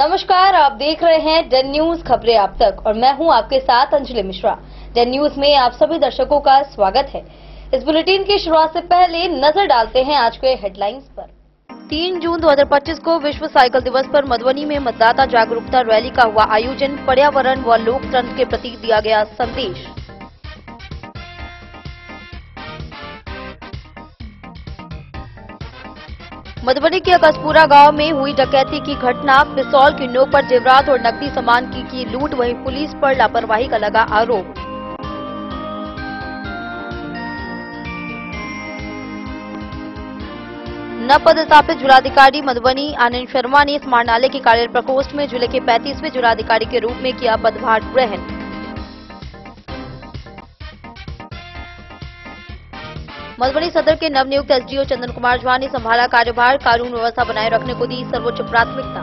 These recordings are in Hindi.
नमस्कार, आप देख रहे हैं डेन न्यूज खबरें आप तक और मैं हूं आपके साथ अंजलि मिश्रा। डेन न्यूज में आप सभी दर्शकों का स्वागत है। इस बुलेटिन की शुरुआत से पहले नजर डालते हैं आज के हेडलाइंस पर। 3 जून 2025 को विश्व साइकिल दिवस पर मधुबनी में मतदाता जागरूकता रैली का हुआ आयोजन। पर्यावरण व लोकतंत्र के प्रति दिया गया संदेश। मधुबनी के अकसपुरा गांव में हुई डकैती की घटना। पिस्तौल की नोक पर जेवरात और नकदी सामान की लूट, वहीं पुलिस पर लापरवाही का लगा आरोप। नवपदस्थापित जिलाधिकारी मधुबनी आनंद शर्मा ने स्मारणालय के कार्य प्रकोष्ठ में जिले के 35वें जिलाधिकारी के रूप में किया पदभार ग्रहण। मधुबनी सदर के नवनियुक्त एसडीओ चंदन कुमार झा ने संभाला कार्यभार। कानून व्यवस्था बनाए रखने को दी सर्वोच्च प्राथमिकता।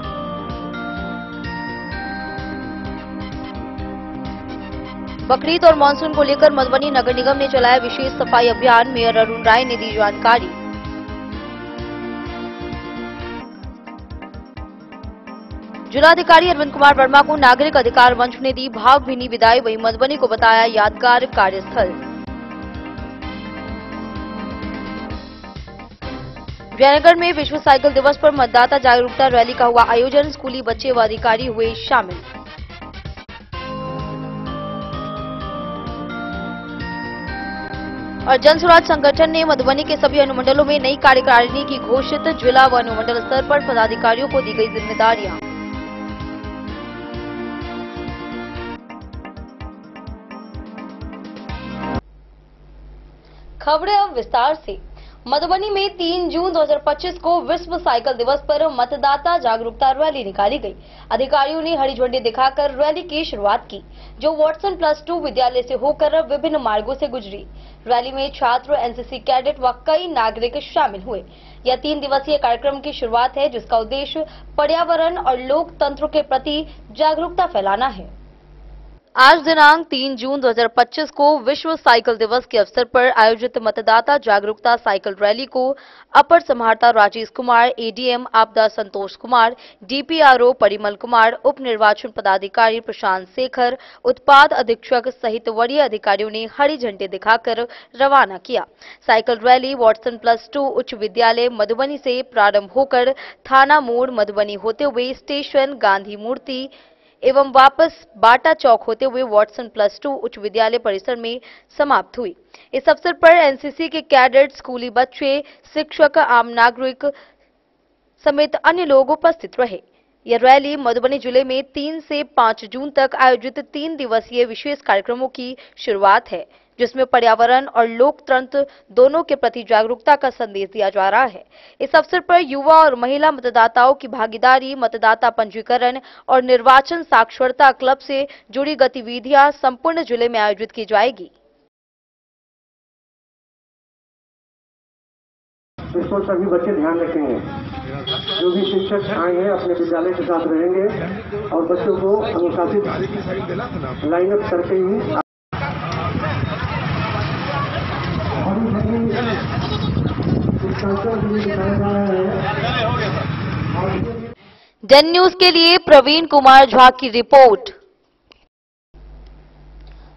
बकरीद और मानसून को लेकर मधुबनी नगर निगम ने चलाया विशेष सफाई अभियान। मेयर अरुण राय ने दी जानकारी। जिलाधिकारी अरविंद कुमार वर्मा को नागरिक अधिकार मंच ने दी भावभीनी विदाई। वहीं मधुबनी को बताया यादगार कार्यस्थल। जयनगर में विश्व साइकिल दिवस पर मतदाता जागरूकता रैली का हुआ आयोजन। स्कूली बच्चे व अधिकारी हुए शामिल। और जन स्वराज संगठन ने मधुबनी के सभी अनुमंडलों में नई कार्यकारिणी की घोषित। जिला व अनुमंडल स्तर पर पदाधिकारियों को दी गई जिम्मेदारियां। खबरें अब विस्तार से। मधुबनी में 3 जून 2025 को विश्व साइकिल दिवस पर मतदाता जागरूकता रैली निकाली गई। अधिकारियों ने हरी झंडी दिखाकर रैली की शुरुआत की, जो वाटसन +2 विद्यालय से होकर विभिन्न मार्गों से गुजरी। रैली में छात्र, एनसीसी कैडेट व कई नागरिक शामिल हुए। यह 3 दिवसीय कार्यक्रम की शुरुआत है, जिसका उद्देश्य पर्यावरण और लोकतंत्र के प्रति जागरूकता फैलाना है। आज दिनांक 3 जून 2025 को विश्व साइकिल दिवस के अवसर पर आयोजित मतदाता जागरूकता साइकिल रैली को अपर समाहर्ता राजेश कुमार, एडीएम आपदा संतोष कुमार, डीपीआरओ परिमल कुमार, उप निर्वाचन पदाधिकारी प्रशांत शेखर, उत्पाद अधीक्षक सहित वरीय अधिकारियों ने हरी झंडी दिखाकर रवाना किया। साइकिल रैली वाटसन +2 उच्च विद्यालय मधुबनी से प्रारंभ होकर थाना मोड़ मधुबनी होते हुए स्टेशन गांधी मूर्ति एवं वापस बाटा चौक होते हुए वाटसन +2 उच्च विद्यालय परिसर में समाप्त हुई। इस अवसर पर एनसीसी के कैडेट, स्कूली बच्चे, शिक्षक, आम नागरिक समेत अन्य लोग उपस्थित रहे। यह रैली मधुबनी जिले में 3 से 5 जून तक आयोजित 3 दिवसीय विशेष कार्यक्रमों की शुरुआत है, जिसमें पर्यावरण और लोकतंत्र दोनों के प्रति जागरूकता का संदेश दिया जा रहा है। इस अवसर पर युवा और महिला मतदाताओं की भागीदारी, मतदाता पंजीकरण और निर्वाचन साक्षरता क्लब से जुड़ी गतिविधियां संपूर्ण जिले में आयोजित की जाएगी। इस पर सभी बच्चे ध्यान रखेंगे। जो भी शिक्षक आएंगे अपने विद्यालय के साथ रहेंगे और बच्चों को अनुशासित लाइनअप करके ही डेन न्यूज के लिए प्रवीण कुमार झा की रिपोर्ट।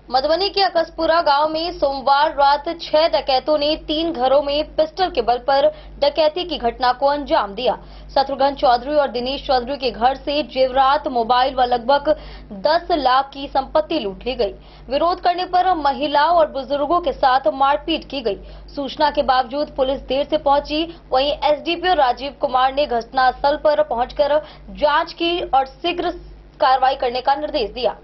मधुबनी के अकसपुरा गांव में सोमवार रात 6 डकैतों ने 3 घरों में पिस्टल के बल पर डकैती की घटना को अंजाम दिया। शत्रुघ्न चौधरी और दिनेश चौधरी के घर से जेवरात, मोबाइल व लगभग 10 लाख की संपत्ति लूट ली गई। विरोध करने पर महिलाओं और बुजुर्गों के साथ मारपीट की गई। सूचना के बावजूद पुलिस देर से पहुंची। वहीं एसडीपीओ राजीव कुमार ने घटनास्थल पर पहुंचकर जांच की और शीघ्र कार्रवाई करने का निर्देश दिया।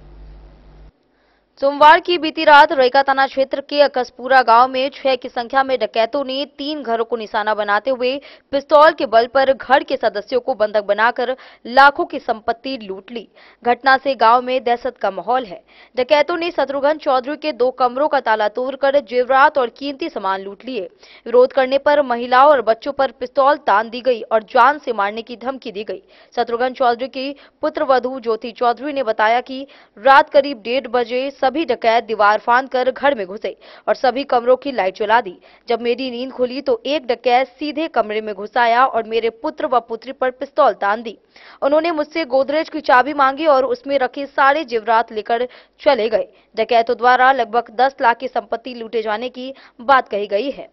सोमवार की बीती रात रैका थाना क्षेत्र के अकसपुरा गांव में 6 की संख्या में डकैतों ने 3 घरों को निशाना बनाते हुए पिस्तौल के बल पर घर के सदस्यों को बंधक बनाकर लाखों की संपत्ति लूट ली। घटना से गांव में दहशत का माहौल है। डकैतों ने शत्रुघ्न चौधरी के 2 कमरों का ताला तोड़कर जेवरात और कीमती सामान लूट लिए। विरोध करने पर महिलाओं और बच्चों पर पिस्तौल तान दी गई और जान से मारने की धमकी दी गई। शत्रुघ्न चौधरी की पुत्रवधू ज्योति चौधरी ने बताया कि रात करीब 1:30 बजे सभी डकैत दीवार फांदकर घर में घुसे और सभी कमरों की लाइट जला दी। जब मेरी नींद खुली तो एक डकैत सीधे कमरे में घुस आया और मेरे पुत्र व पुत्री पर पिस्तौल तान दी। उन्होंने मुझसे गोदरेज की चाबी मांगी और उसमें रखे सारे जेवरात लेकर चले गए। डकैतों द्वारा लगभग 10 लाख की संपत्ति लूटे जाने की बात कही गई है।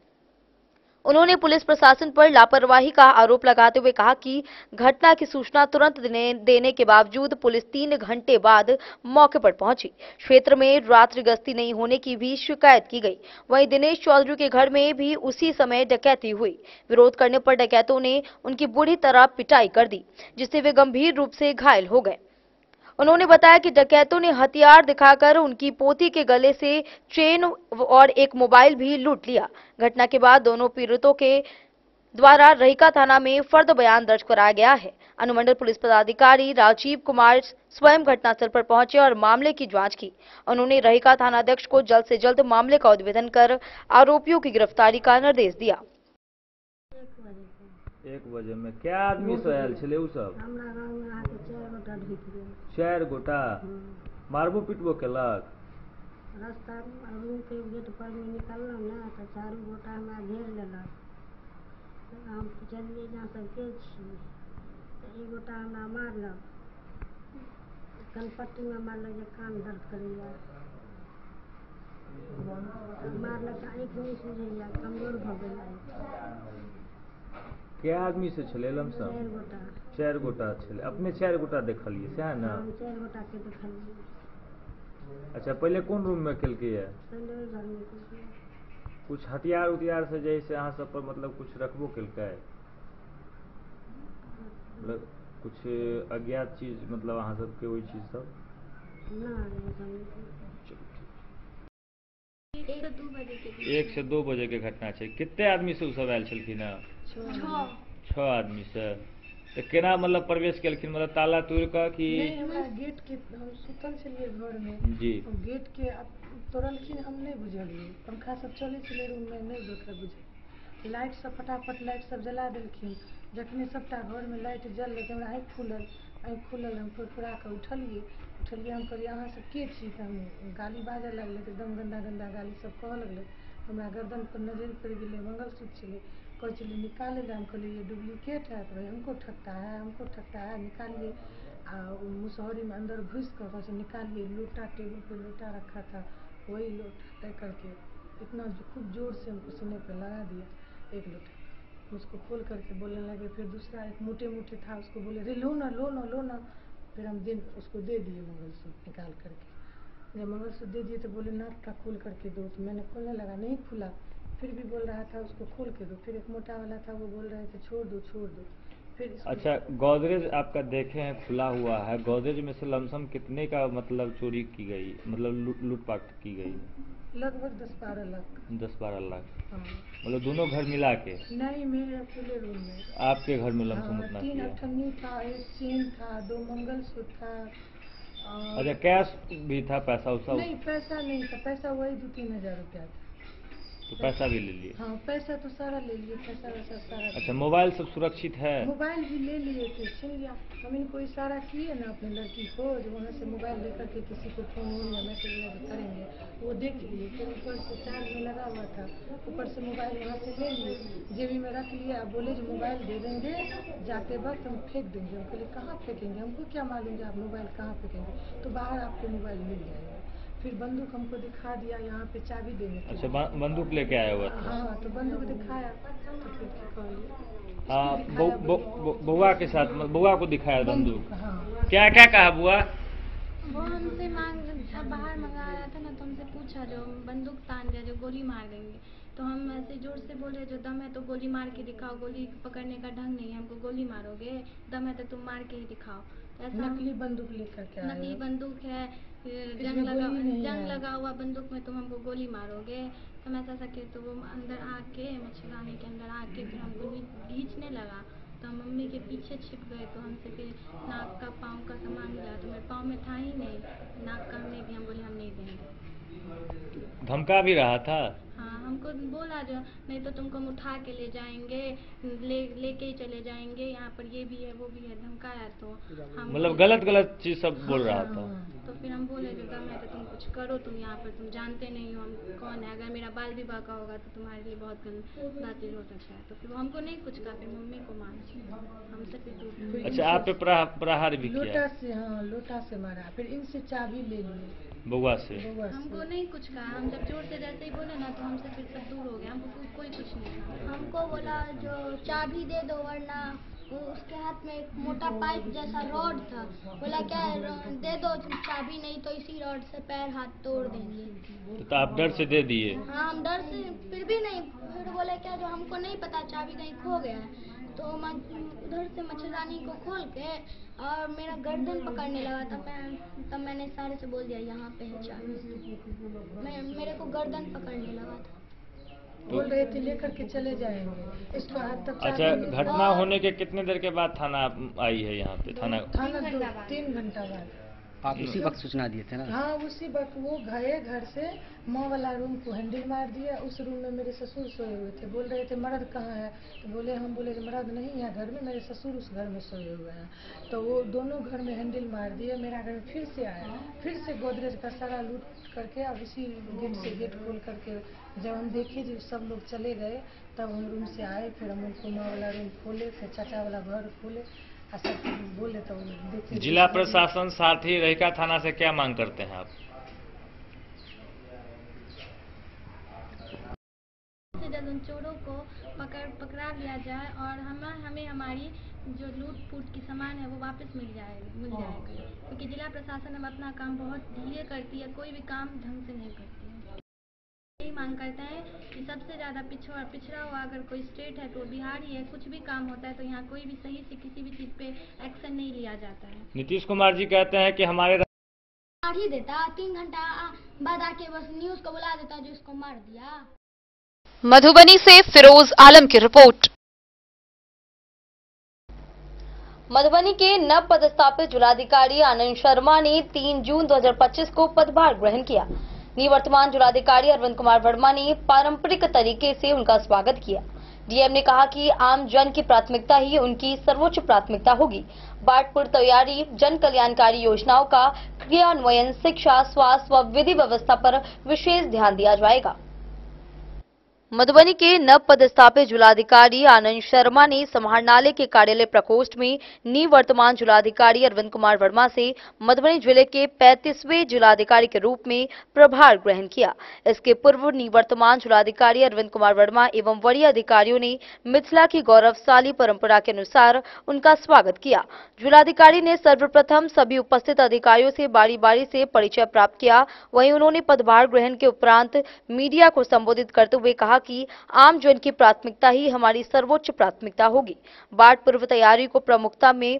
उन्होंने पुलिस प्रशासन पर लापरवाही का आरोप लगाते हुए कहा कि घटना की सूचना तुरंत देने के बावजूद पुलिस 3 घंटे बाद मौके पर पहुंची। क्षेत्र में रात्रि गश्ती नहीं होने की भी शिकायत की गई। वहीं दिनेश चौधरी के घर में भी उसी समय डकैती हुई। विरोध करने पर डकैतों ने उनकी बुरी तरह पिटाई कर दी, जिससे वे गंभीर रूप से घायल हो गए। उन्होंने बताया कि डकैतों ने हथियार दिखाकर उनकी पोती के गले से चेन और एक मोबाइल भी लूट लिया। घटना के बाद दोनों पीड़ितों के द्वारा रहिका थाना में फर्द बयान दर्ज कराया गया है। अनुमंडल पुलिस पदाधिकारी राजीव कुमार स्वयं घटनास्थल पर पहुंचे और मामले की जांच की। उन्होंने रहिका थानाध्यक्ष को जल्द से जल्द मामले का उद्भेदन कर आरोपियों की गिरफ्तारी का निर्देश दिया। 1 बजे में क्या आदमी सब आयल छले? उ सब हमरा गाँव में आके 4 गोटा ढुक गए। 4 गोटा मारबो पिटबो केलक? रास्ता रूम के गेट पर में निकलना ना तो 4 गोटा हमरा घेर लेलक। हम चलिए जहाँ सब के छी तो 1 गोटा हमरा मारलक, कनपट्टी में मारलक जे कान दर्द करैया, मारलक आँखि नहीं सुझैया, कमजोर भऽ गेल। क्या आदमी से छले लमसम? 4 गोटा। 4 गोटा छले। अपने 4 गोटा देखलिए सएह ना? हम 4 गोटा के देखलिए। अच्छा, पहले कौन रूम में केलकै है? पहले ओहि घर में केलकै। कुछ हथियार उथियार से जैसे अहाँ सब पर मतलब कुछ रखबो केलकै? मतलब कुछ अज्ञात चीज मतलब अहाँ सब के वही चीज सब? नहीं, 1 से 2 बजे के घटना है। कितने आदमी से सब आयल छलखिन? 6 आदमी से। तो केना मतलब प्रवेश केलखिन? मतलब ताला तोड़ कर कि? नहीं, हमरा गेट के हम सुतल छलिए घर में जी। गेट के तोड़लखिन, हम नहीं बुझलिए। पंखा सब चले छले रूम में, नहीं बुझल। लाइट सब फटाफट लाइट सब जला देलखिन। जखने सबटा घर में लाइट जल रही हमरा आँखि खुलल हम फुरफुरा के उठलिए। हम कहलिए अहाँ सब के छी? तो हम गाली बाजऽ लगलै, तो एकदम गंदा गंदा गाली सब कहऽ लगलै। हमरा गर्दन पर नजर पड़ गई, मंगलसूत्र छले, कह चले निकाले ला। हम कहलिए ये डुप्लीकेट है। तो हमको ठगता है, निकालिए। मुसहरी में अंदर घुस कर कहा निकालिए। लोटा टेबल पे लोटा रखा था, वही लोटा तय करके इतना खूब जोर से हमको सीने पे लगा दिया 1 लोटा। उसको खोल करके बोलने लगे। फिर दूसरा एक मोटे था, उसको बोले अरे लो ना। फिर हम उसको दे दिए मंगलसूत्र निकाल करके। जब मंगलसूत्र दे दिए तो बोले नाक का खोल करके दो। तो मैंने खोलने लगा, नहीं खुला। फिर भी बोल रहा था उसको खोल के दो। फिर एक मोटा वाला था, वो बोल रहे थे छोड़ दो। फिर अच्छा, गोदरेज आपका देखे हैं खुला हुआ है। गोदरेज में से लमसम कितने का मतलब चोरी की गई, मतलब लूटपाट की गई? लगभग 10-12 लाख। 10-12 लाख। हाँ। मतलब दोनों घर मिला के? नहीं, मेरे अकेले रूम में। आपके घर में लमसम उतना 3 किया? अठन्नी था, 1 चेन था, 2 मंगलसूत्र था। अच्छा, कैश भी था? पैसा उसा? नहीं, पैसा नहीं था। पैसा वही 2-3 हजार रुपया था। तो पैसा भी ले लिए? हाँ, पैसा तो सारा ले लिए, पैसा वैसा सारा। अच्छा, मोबाइल सब सुरक्षित है? मोबाइल भी ले लिए थे, छीन लिया। हम इनको इशारा किए ना अपने लड़की को, जो वहाँ से मोबाइल लेकर के किसी को फोन या मैसेज करेंगे, वो देख लिए। फिर ऊपर से चार्ज में लगा हुआ था, ऊपर से मोबाइल वहाँ से ले लिए, जेबी में रख लिया। बोले जो मोबाइल दे देंगे, जाते वक्त हम फेंक देंगे। हम कहले कहाँ फेंकेंगे, हमको क्या मालूम आप मोबाइल कहाँ फेंकेंगे, तो बाहर आपको मोबाइल मिल जाएगा। फिर बंदूक हमको दिखा दिया, यहाँ पे चाबी देने के। अच्छा, बंदूक लेके आया हुआ था? हाँ, तो बंदूक दिखाया तो फिर कहलिए। हाँ, बुआ के साथ बुआ को दिखाया बंदूक? हाँ। क्या कहा बुआ? वो हमसे बाहर मंगा रहा था ना, तो हमसे पूछा जो बंदूक तान दिया, जो गोली मार देंगे। तो हम ऐसे जोर से बोले जो दम है तो गोली मार के दिखाओ, गोली पकड़ने का ढंग नहीं है, हमको गोली मारोगे, दम है तो तुम मार के ही दिखाओ। नकली बंदूक लेकर के आए। नकली बंदूक है, जंग लगा हुआ बंदूक में तुम हमको गोली मारोगे। हम ऐसा सके तो वो अंदर आके मच्छरदानी के अंदर आके फिर हमको खींचने लगा। तो हम मम्मी के पीछे छिप गए। तो हमसे फिर नाक का पाँव का सामान मिला, तो मेरे पाँव में था ही नहीं, नाक का हमने भी हम बोले हम नहीं देंगे। धमका भी रहा था? हाँ, हमको बोला जो नहीं तो तुमको हम उठा के ले जाएंगे, लेके ही चले जाएंगे, यहाँ पर ये भी है वो भी है, धमकाया। तो हम मतलब गलत गलत चीज सब बोल रहा था। तो फिर हम बोले जो दम है तो तुम कुछ करो, तुम यहाँ पर तुम जानते नहीं हो हम कौन है, अगर मेरा बाल विवाह का होगा तो तुम्हारे लिए बहुत बातें हो सकता है। तो फिर हमको नहीं कुछ कहा, फिर मम्मी को मारा, हमसे फिर अच्छा, आप पे प्रहार भी किया? लोटा से, हाँ लोटा से मारा, फिर इनसे चाबी ले लिए बउआ से। हमको नहीं कुछ कहा, हम जब जोर से जैसे ही बोले ना तो हमसे फिर सब दूर हो गया, हमको कोई कुछ नहीं कहा। हमको बोला जो चाबी दे दो वरना, उसके हाथ में एक मोटा पाइप जैसा रॉड था, बोला क्या दे दो चाबी, नहीं तो इसी रॉड से पैर हाथ तोड़ देंगे। तो आप डर से दे दिए? हाँ हम डर से, फिर भी नहीं, फिर बोले क्या जो हमको नहीं पता चाबी कहीं खो गया है। तो उधर से मच्छरदानी को खोल के और मेरा गर्दन पकड़ने लगा, तब मैंने सारे से बोल दिया यहाँ पे है चाबी। मेरे को गर्दन पकड़ने लगा था, बोल रहे थे लेकर के चले जाएंगे, इसको हाथ तक। अच्छा, घटना होने के कितने देर के बाद थाना आई है यहाँ पे? थाना 3 घंटा बाद। आप उसी वक्त सूचना दिए थे ना? हाँ उसी वक्त वो गए घर से, माँ वाला रूम को हैंडल मार दिया, उस रूम में मेरे ससुर सोए हुए थे। बोल रहे थे मर्द कहाँ है, तो बोले हम बोले मर्द नहीं है घर में, मेरे ससुर उस घर में सोए हुए हैं। तो वो दोनों घर में हैंडल मार दिए, मेरा घर फिर से आया, फिर से गोदरेज का सारा लूट करके, अब इसी गेट से गेट खोल करके जब हम देखे जो सब लोग चले गए तब हम रूम से आए, फिर हम उनको माँ वाला रूम खोले, फिर चाचा वाला घर खोले, सब बोले तो देखे। जिला प्रशासन साथ ही रहिका थाना से क्या मांग करते हैं आप? जल्द उन चोरों को पकड़ा लिया जाए और हमें हमारी जो लूट फूट की सामान है वो वापस मिल जाएगा, क्योंकि जिला प्रशासन अब अपना काम बहुत धीरे करती है, कोई भी काम ढंग से नहीं करती है। यही मांग करते हैं कि सबसे ज़्यादा पिछड़ा हुआ अगर कोई स्टेट है तो बिहार ही है, कुछ भी काम होता है तो यहाँ कोई भी सही से किसी भी चीज़ पे एक्शन नहीं लिया जाता है। नीतीश कुमार जी कहते हैं कि हमारे मार ही देता, 3 घंटा बाद आके बस न्यूज़ को बुला देता जो इसको मार दिया। मधुबनी से फिरोज आलम की रिपोर्ट। मधुबनी के नव पदस्थापित जिलाधिकारी आनंद शर्मा ने 3 जून 2025 को पदभार ग्रहण किया। निवर्तमान जिलाधिकारी अरविंद कुमार वर्मा ने पारंपरिक तरीके से उनका स्वागत किया। डीएम ने कहा कि आम जन की प्राथमिकता ही उनकी सर्वोच्च प्राथमिकता होगी। बाढ़ पूर्व तैयारी, जन कल्याणकारी योजनाओं का क्रियान्वयन, शिक्षा, स्वास्थ्य व विधि व्यवस्था पर विशेष ध्यान दिया जाएगा। मधुबनी के नव पदस्थापित जिलाधिकारी आनंद शर्मा ने समाहरणालय के कार्यालय प्रकोष्ठ में निवर्तमान जिलाधिकारी अरविंद कुमार वर्मा से मधुबनी जिले के 35वें जिलाधिकारी के रूप में प्रभार ग्रहण किया। इसके पूर्व निवर्तमान जिलाधिकारी अरविंद कुमार वर्मा एवं वरीय अधिकारियों ने मिथिला की गौरवशाली परंपरा के अनुसार उनका स्वागत किया। जिलाधिकारी ने सर्वप्रथम सभी उपस्थित अधिकारियों से बारी बारी से परिचय प्राप्त किया। वहीं उन्होंने पदभार ग्रहण के उपरांत मीडिया को संबोधित करते हुए कहा कि आम जन की प्राथमिकता ही हमारी सर्वोच्च प्राथमिकता होगी। बाढ़ पूर्व तैयारी को प्रमुखता में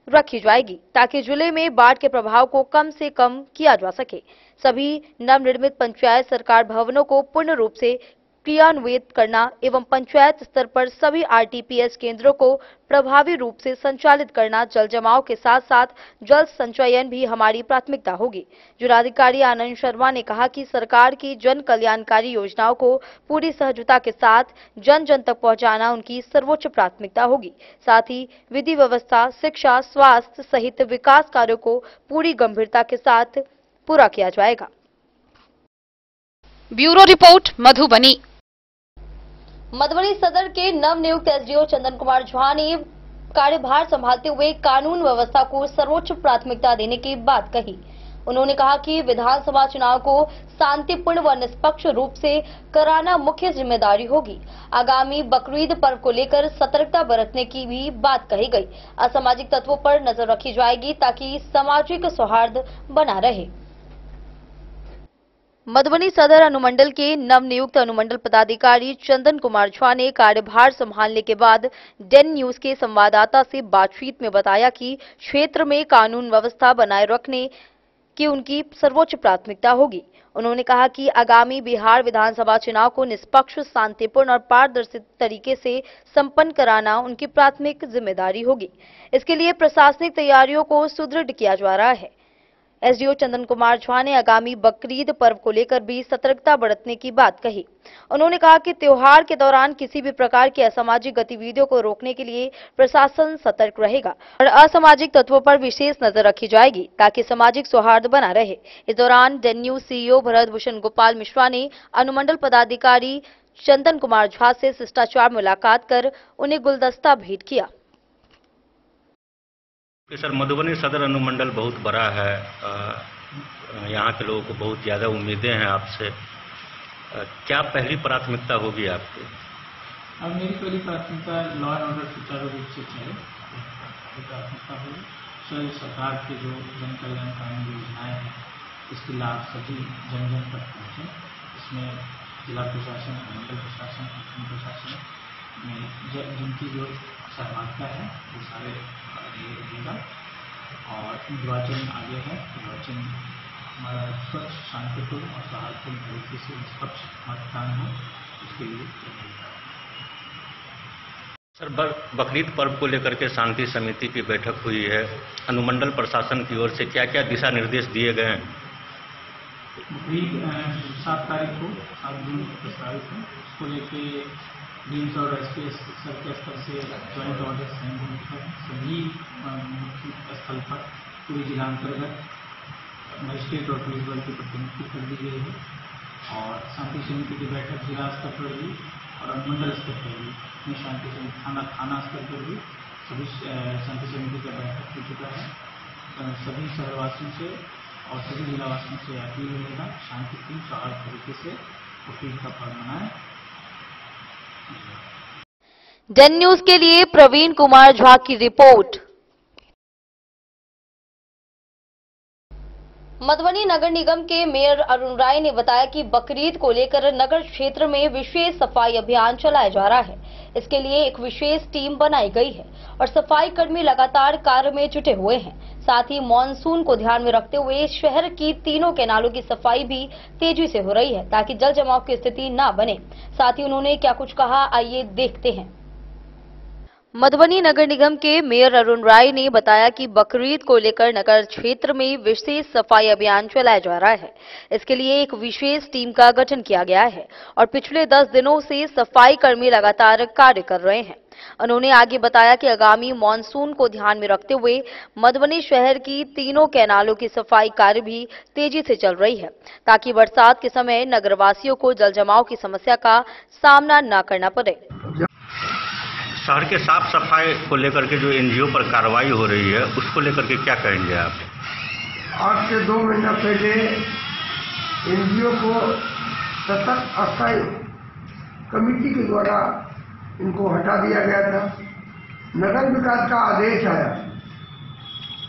रखी जाएगी ताकि जिले में बाढ़ के प्रभाव को कम से कम किया जा सके। सभी नवनिर्मित पंचायत सरकार भवनों को पूर्ण रूप से क्रियान्वित करना एवं पंचायत स्तर पर सभी आरटीपीएस केंद्रों को प्रभावी रूप से संचालित करना, जल जमाव के साथ साथ जल संचयन भी हमारी प्राथमिकता होगी। जिलाधिकारी आनंद शर्मा ने कहा कि सरकार की जन कल्याणकारी योजनाओं को पूरी सहजता के साथ जन जन तक पहुंचाना उनकी सर्वोच्च प्राथमिकता होगी। साथ ही विधि व्यवस्था, शिक्षा, स्वास्थ्य सहित विकास कार्यों को पूरी गंभीरता के साथ पूरा किया जाएगा। Bureau report Madhubani. मधुबनी सदर के नवनियुक्त एसडीओ चंदन कुमार झा ने कार्यभार संभालते हुए कानून व्यवस्था को सर्वोच्च प्राथमिकता देने की बात कही। उन्होंने कहा कि विधानसभा चुनाव को शांतिपूर्ण व निष्पक्ष रूप से कराना मुख्य जिम्मेदारी होगी। आगामी बकरीद पर्व को लेकर सतर्कता बरतने की भी बात कही गई। असामाजिक तत्वों पर नजर रखी जाएगी ताकि सामाजिक सौहार्द बना रहे। मधुबनी सदर अनुमंडल के नवनियुक्त अनुमंडल पदाधिकारी चंदन कुमार झा ने कार्यभार संभालने के बाद डेन न्यूज के संवाददाता से बातचीत में बताया कि क्षेत्र में कानून व्यवस्था बनाए रखने की उनकी सर्वोच्च प्राथमिकता होगी। उन्होंने कहा कि आगामी बिहार विधानसभा चुनाव को निष्पक्ष, शांतिपूर्ण और पारदर्शी तरीके से संपन्न कराना उनकी प्राथमिक जिम्मेदारी होगी। इसके लिए प्रशासनिक तैयारियों को सुदृढ़ किया जा रहा है। एसडीओ चंदन कुमार झा ने आगामी बकरीद पर्व को लेकर भी सतर्कता बरतने की बात कही। उन्होंने कहा कि त्योहार के दौरान किसी भी प्रकार की असामाजिक गतिविधियों को रोकने के लिए प्रशासन सतर्क रहेगा और असामाजिक तत्वों पर विशेष नजर रखी जाएगी ताकि सामाजिक सौहार्द बना रहे। इस दौरान Den news CEO Bharat Bhushan Gopal Mishra ने अनुमंडल पदाधिकारी चंदन कुमार झा से शिष्टाचार मुलाकात कर उन्हें गुलदस्ता भेंट किया। सर, मधुबनी सदर अनुमंडल बहुत बड़ा है, यहाँ के लोगों को बहुत ज़्यादा उम्मीदें हैं आपसे। क्या पहली प्राथमिकता होगी आपकी? अब मेरी पहली प्राथमिकता लॉ एंड ऑर्डर सुचारू रूप से चले, प्राथमिकता होगी। सर, सरकार की जो जन कल्याणकारी योजनाएं हैं इसके लाभ सभी जन जन तक पहुँचे। इसमें जिला प्रशासन, मंडल प्रशासन, खंड प्रशासन में जिनकी जो सहभागिता है वो सारे रहेगा। और निर्वाचन आगे है, निर्वाचन हमारा स्वच्छ, शांतिपूर्ण और सौहार्दपूर्ण तरीके से निष्पक्ष मतदान हो, इसके लिए। सर, बकरीद पर्व को लेकर के शांति समिति की बैठक हुई है। अनुमंडल प्रशासन की ओर से क्या क्या दिशा निर्देश दिए गए हैं? बकरीद 7 तारीख को 7 जून को प्रस्तावित है। उसको लेके डीएमसी और एसपीएस सर के स्तर से ज्वाइंट ऑर्डर साइन होने हैं। सभी मुख्य स्थल पर पूरे जिलांतर्गत मजिस्ट्रेट और पुलिस बल की प्रतिनियुक्ति कर दी गई है और शांति समिति की बैठक जिला स्तर पर भी और अनुमंडल स्तर पर भी, इसमें शांति समिति थाना स्तर पर भी सभी शांति समिति का बैठक हो चुका है। सभी शहरवासियों से और सभी जिलावासियों से अपील रहेगा शांतिपूर्ण सौहार्द तरीके से बकरीद का पर्व मनाएं। डेन न्यूज के लिए प्रवीण कुमार झा की रिपोर्ट। मधुबनी नगर निगम के मेयर अरुण राय ने बताया कि बकरीद को लेकर नगर क्षेत्र में विशेष सफाई अभियान चलाया जा रहा है। इसके लिए एक विशेष टीम बनाई गई है और सफाई कर्मी लगातार कार्य में जुटे हुए हैं। साथ ही मॉनसून को ध्यान में रखते हुए शहर की तीनों कैनालों की सफाई भी तेजी से हो रही है ताकि जल जमाव की स्थिति न बने। साथ ही उन्होंने क्या कुछ कहा, आइए देखते हैं। मधुबनी नगर निगम के मेयर अरुण राय ने बताया कि बकरीद को लेकर नगर क्षेत्र में विशेष सफाई अभियान चलाया जा रहा है। इसके लिए एक विशेष टीम का गठन किया गया है और पिछले 10 दिनों से सफाई कर्मी लगातार कार्य कर रहे हैं। उन्होंने आगे बताया कि आगामी मॉनसून को ध्यान में रखते हुए मधुबनी शहर की तीनों कैनालों की सफाई कार्य भी तेजी से चल रही है ताकि बरसात के समय नगरवासियों को जल जमाव की समस्या का सामना न करना पड़े। शहर के साफ सफाई को लेकर के जो एनजीओ पर कार्रवाई हो रही है उसको लेकर के क्या कहेंगे आप? आज से 2 महीना पहले एनजीओ को सतत अस्थायी कमेटी के द्वारा इनको हटा दिया गया था। नगर विकास का आदेश आया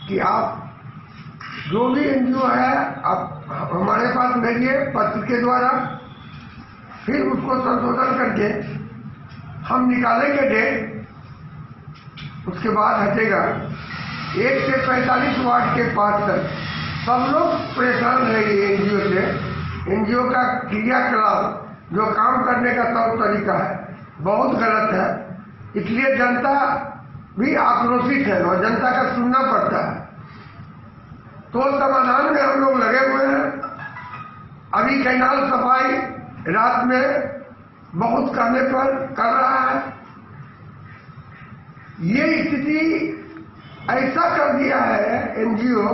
कि आप जो भी एनजीओ है आप हमारे पास भेजिए पत्र के द्वारा, फिर उसको संशोधन करके हम निकालेंगे डेट, उसके बाद हटेगा। 1 से 45 वार्ड के पास तक सब लोग परेशान रहेंगे एनजीओ से। एनजीओ का क्रियाकलाप, जो काम करने का तौर तरीका है, बहुत गलत है। इसलिए जनता भी आक्रोशित है और जनता का सुनना पड़ता है। तो समाधान में हम लोग लगे हुए हैं। अभी कैनाल सफाई रात में बहुत करने पर कर रहा है। ये स्थिति ऐसा कर दिया है एनजीओ,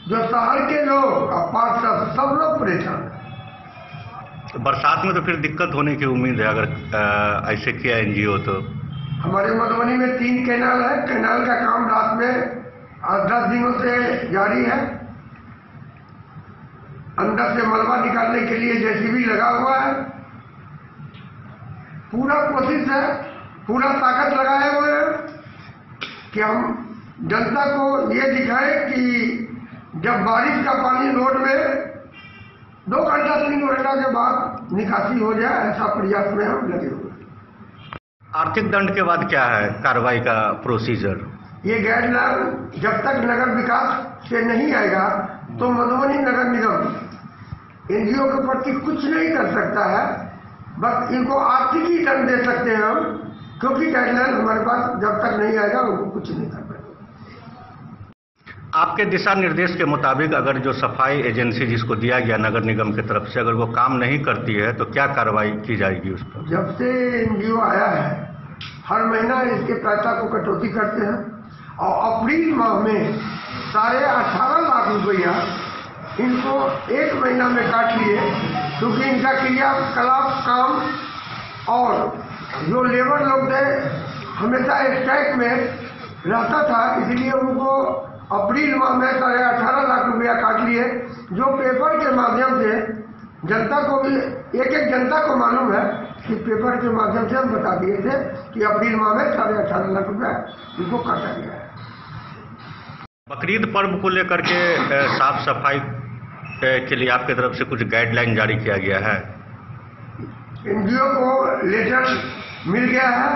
जो शहर के लोग और पार्षद सब लोग परेशान हैं। बरसात में तो फिर दिक्कत होने की उम्मीद है अगर ऐसे किया एनजीओ तो। हमारे मधुबनी में 3 कैनाल है। कैनाल का काम रात में 10 दिनों से जारी है। अंदर से मलबा निकालने के लिए जेसीबी लगा हुआ है। पूरा कोशिश है, पूरा ताकत लगाए हुए हैं कि हम जनता को ये दिखाएं कि जब बारिश का पानी रोड में 2 घंटा 3 घंटा के बाद निकासी हो जाए, ऐसा प्रयास में हम लगे हुए हैं। आर्थिक दंड के बाद क्या है कार्रवाई का प्रोसीजर? ये गाइडलाइन जब तक नगर विकास से नहीं आएगा तो मधुबनी नगर निगम एनजीओ के प्रति कुछ नहीं कर सकता है। बस इनको आर्थिक ही दंड दे सकते हैं हम, क्योंकि गाइडलाइन हमारे पास जब तक नहीं आएगा उनको कुछ नहीं कर पाएंगे। आपके दिशा निर्देश के मुताबिक अगर जो सफाई एजेंसी जिसको दिया गया नगर निगम की तरफ से अगर वो काम नहीं करती है तो क्या कार्रवाई की जाएगी उस पर? जब से एनजीओ आया है हर महीना इसके पैसा को कटौती करते हैं और अप्रैल माह में 18.5 लाख रुपया इनको 1 महीना में काट लिए, क्योंकि इनका क्रियाकलाप काम और जो लेबर लोग थे हमेशा स्ट्राइक में रहता था, इसलिए उनको अप्रैल माह में 18.5 लाख रुपया काट लिए, जो पेपर के माध्यम से जनता को भी एक जनता को मालूम है कि पेपर के माध्यम से हम बता दिए थे कि अप्रैल माह में 18.5 लाख रुपया उनको काटा गया है। बकरीद पर्व को लेकर के साफ सफाई के लिए आपकी तरफ से कुछ गाइडलाइन जारी किया गया है? एनजीओ को लेटर मिल गया है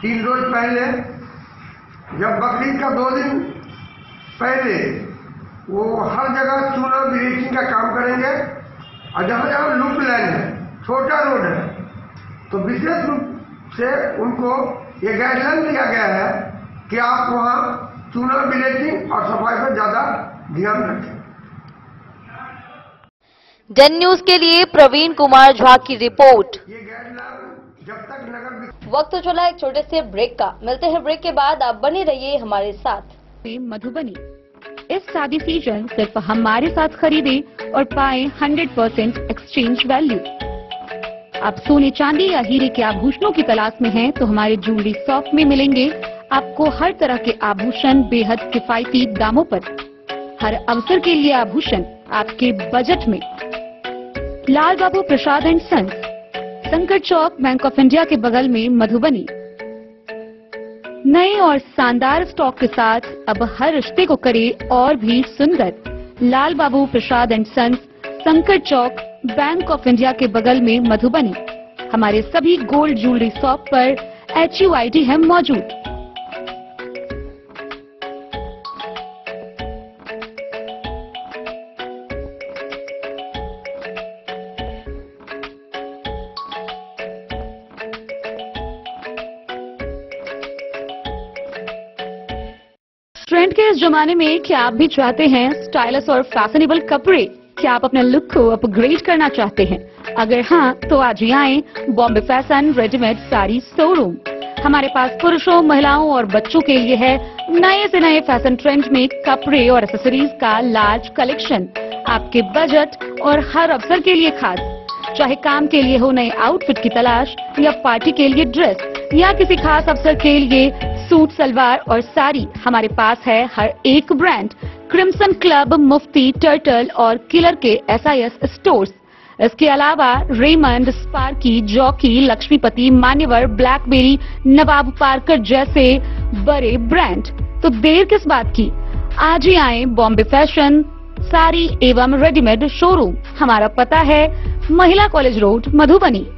3 रोज पहले, जब बकरीद का 2 दिन पहले वो हर जगह चूना ब्लीचिंग का काम करेंगे और जहाँ जहाँ लूप लाइन है, छोटा रोड है, तो विशेष रूप से उनको ये गाइडलाइन दिया गया है कि आप वहाँ चूना ब्लीचिंग और सफाई पर ज़्यादा ध्यान रखें। डेन न्यूज के लिए प्रवीण कुमार झा की रिपोर्ट। ये गाइडलाइन जब तक नगर वक्त चला एक छोटे से ब्रेक का, मिलते हैं ब्रेक के बाद, आप बने रहिए हमारे साथ। मधुबनी इस शादी सीजन सिर्फ हमारे साथ खरीदे और पाए 100% एक्सचेंज वैल्यू। आप सोने चांदी या हीरे के आभूषणों की तलाश में हैं तो हमारे ज्वेलरी शॉप में मिलेंगे आपको हर तरह के आभूषण बेहद किफायती दामों पर। हर अवसर के लिए आभूषण आपके बजट में। लाल बाबू प्रसाद एंड सन्स, संकट चौक, बैंक ऑफ इंडिया के बगल में, मधुबनी। नए और शानदार स्टॉक के साथ अब हर रिश्ते को करे और भी सुंदर। लाल बाबू प्रसाद एंड सन्स, संकट चौक, बैंक ऑफ इंडिया के बगल में, मधुबनी। हमारे सभी गोल्ड ज्वेलरी शॉप पर HUID है मौजूद। ट्रेंड के इस जमाने में क्या आप भी चाहते हैं स्टाइलिश और फैशनेबल कपड़े? क्या आप अपने लुक को अपग्रेड करना चाहते हैं? अगर हाँ, तो आज ही आए Bombay fashion readymade sari showroom. हमारे पास पुरुषों, महिलाओं और बच्चों के लिए है नए से नए फैशन ट्रेंड में कपड़े और एक्सेसरीज का लार्ज कलेक्शन। आपके बजट और हर अवसर के लिए खास, चाहे काम के लिए हो नए आउटफिट की तलाश या पार्टी के लिए ड्रेस या किसी खास अवसर के लिए सूट, सलवार और साड़ी, हमारे पास है हर एक ब्रांड। क्रिम्सन क्लब, मुफ्ती, टर्टल और किलर के SIS स्टोर्स। इसके अलावा रेमंड, स्पार्की, जॉकी, लक्ष्मीपति, मान्यवर, ब्लैकबेरी, नवाब पार्कर जैसे बड़े ब्रांड। तो देर किस बात की, आज ही आए बॉम्बे फैशन साड़ी एवं रेडीमेड शोरूम। हमारा पता है महिला कॉलेज रोड, मधुबनी।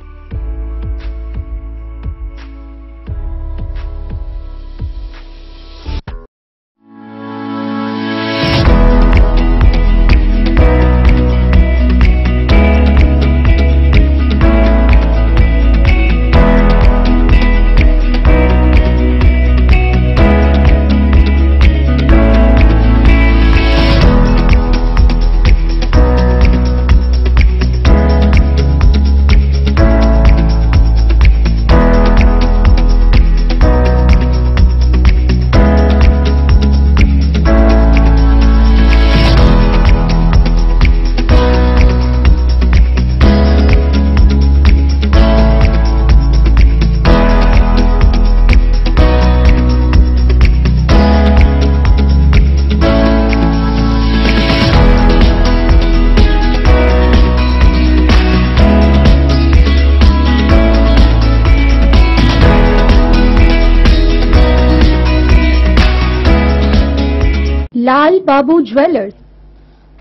लाल बाबू ज्वेलर्स,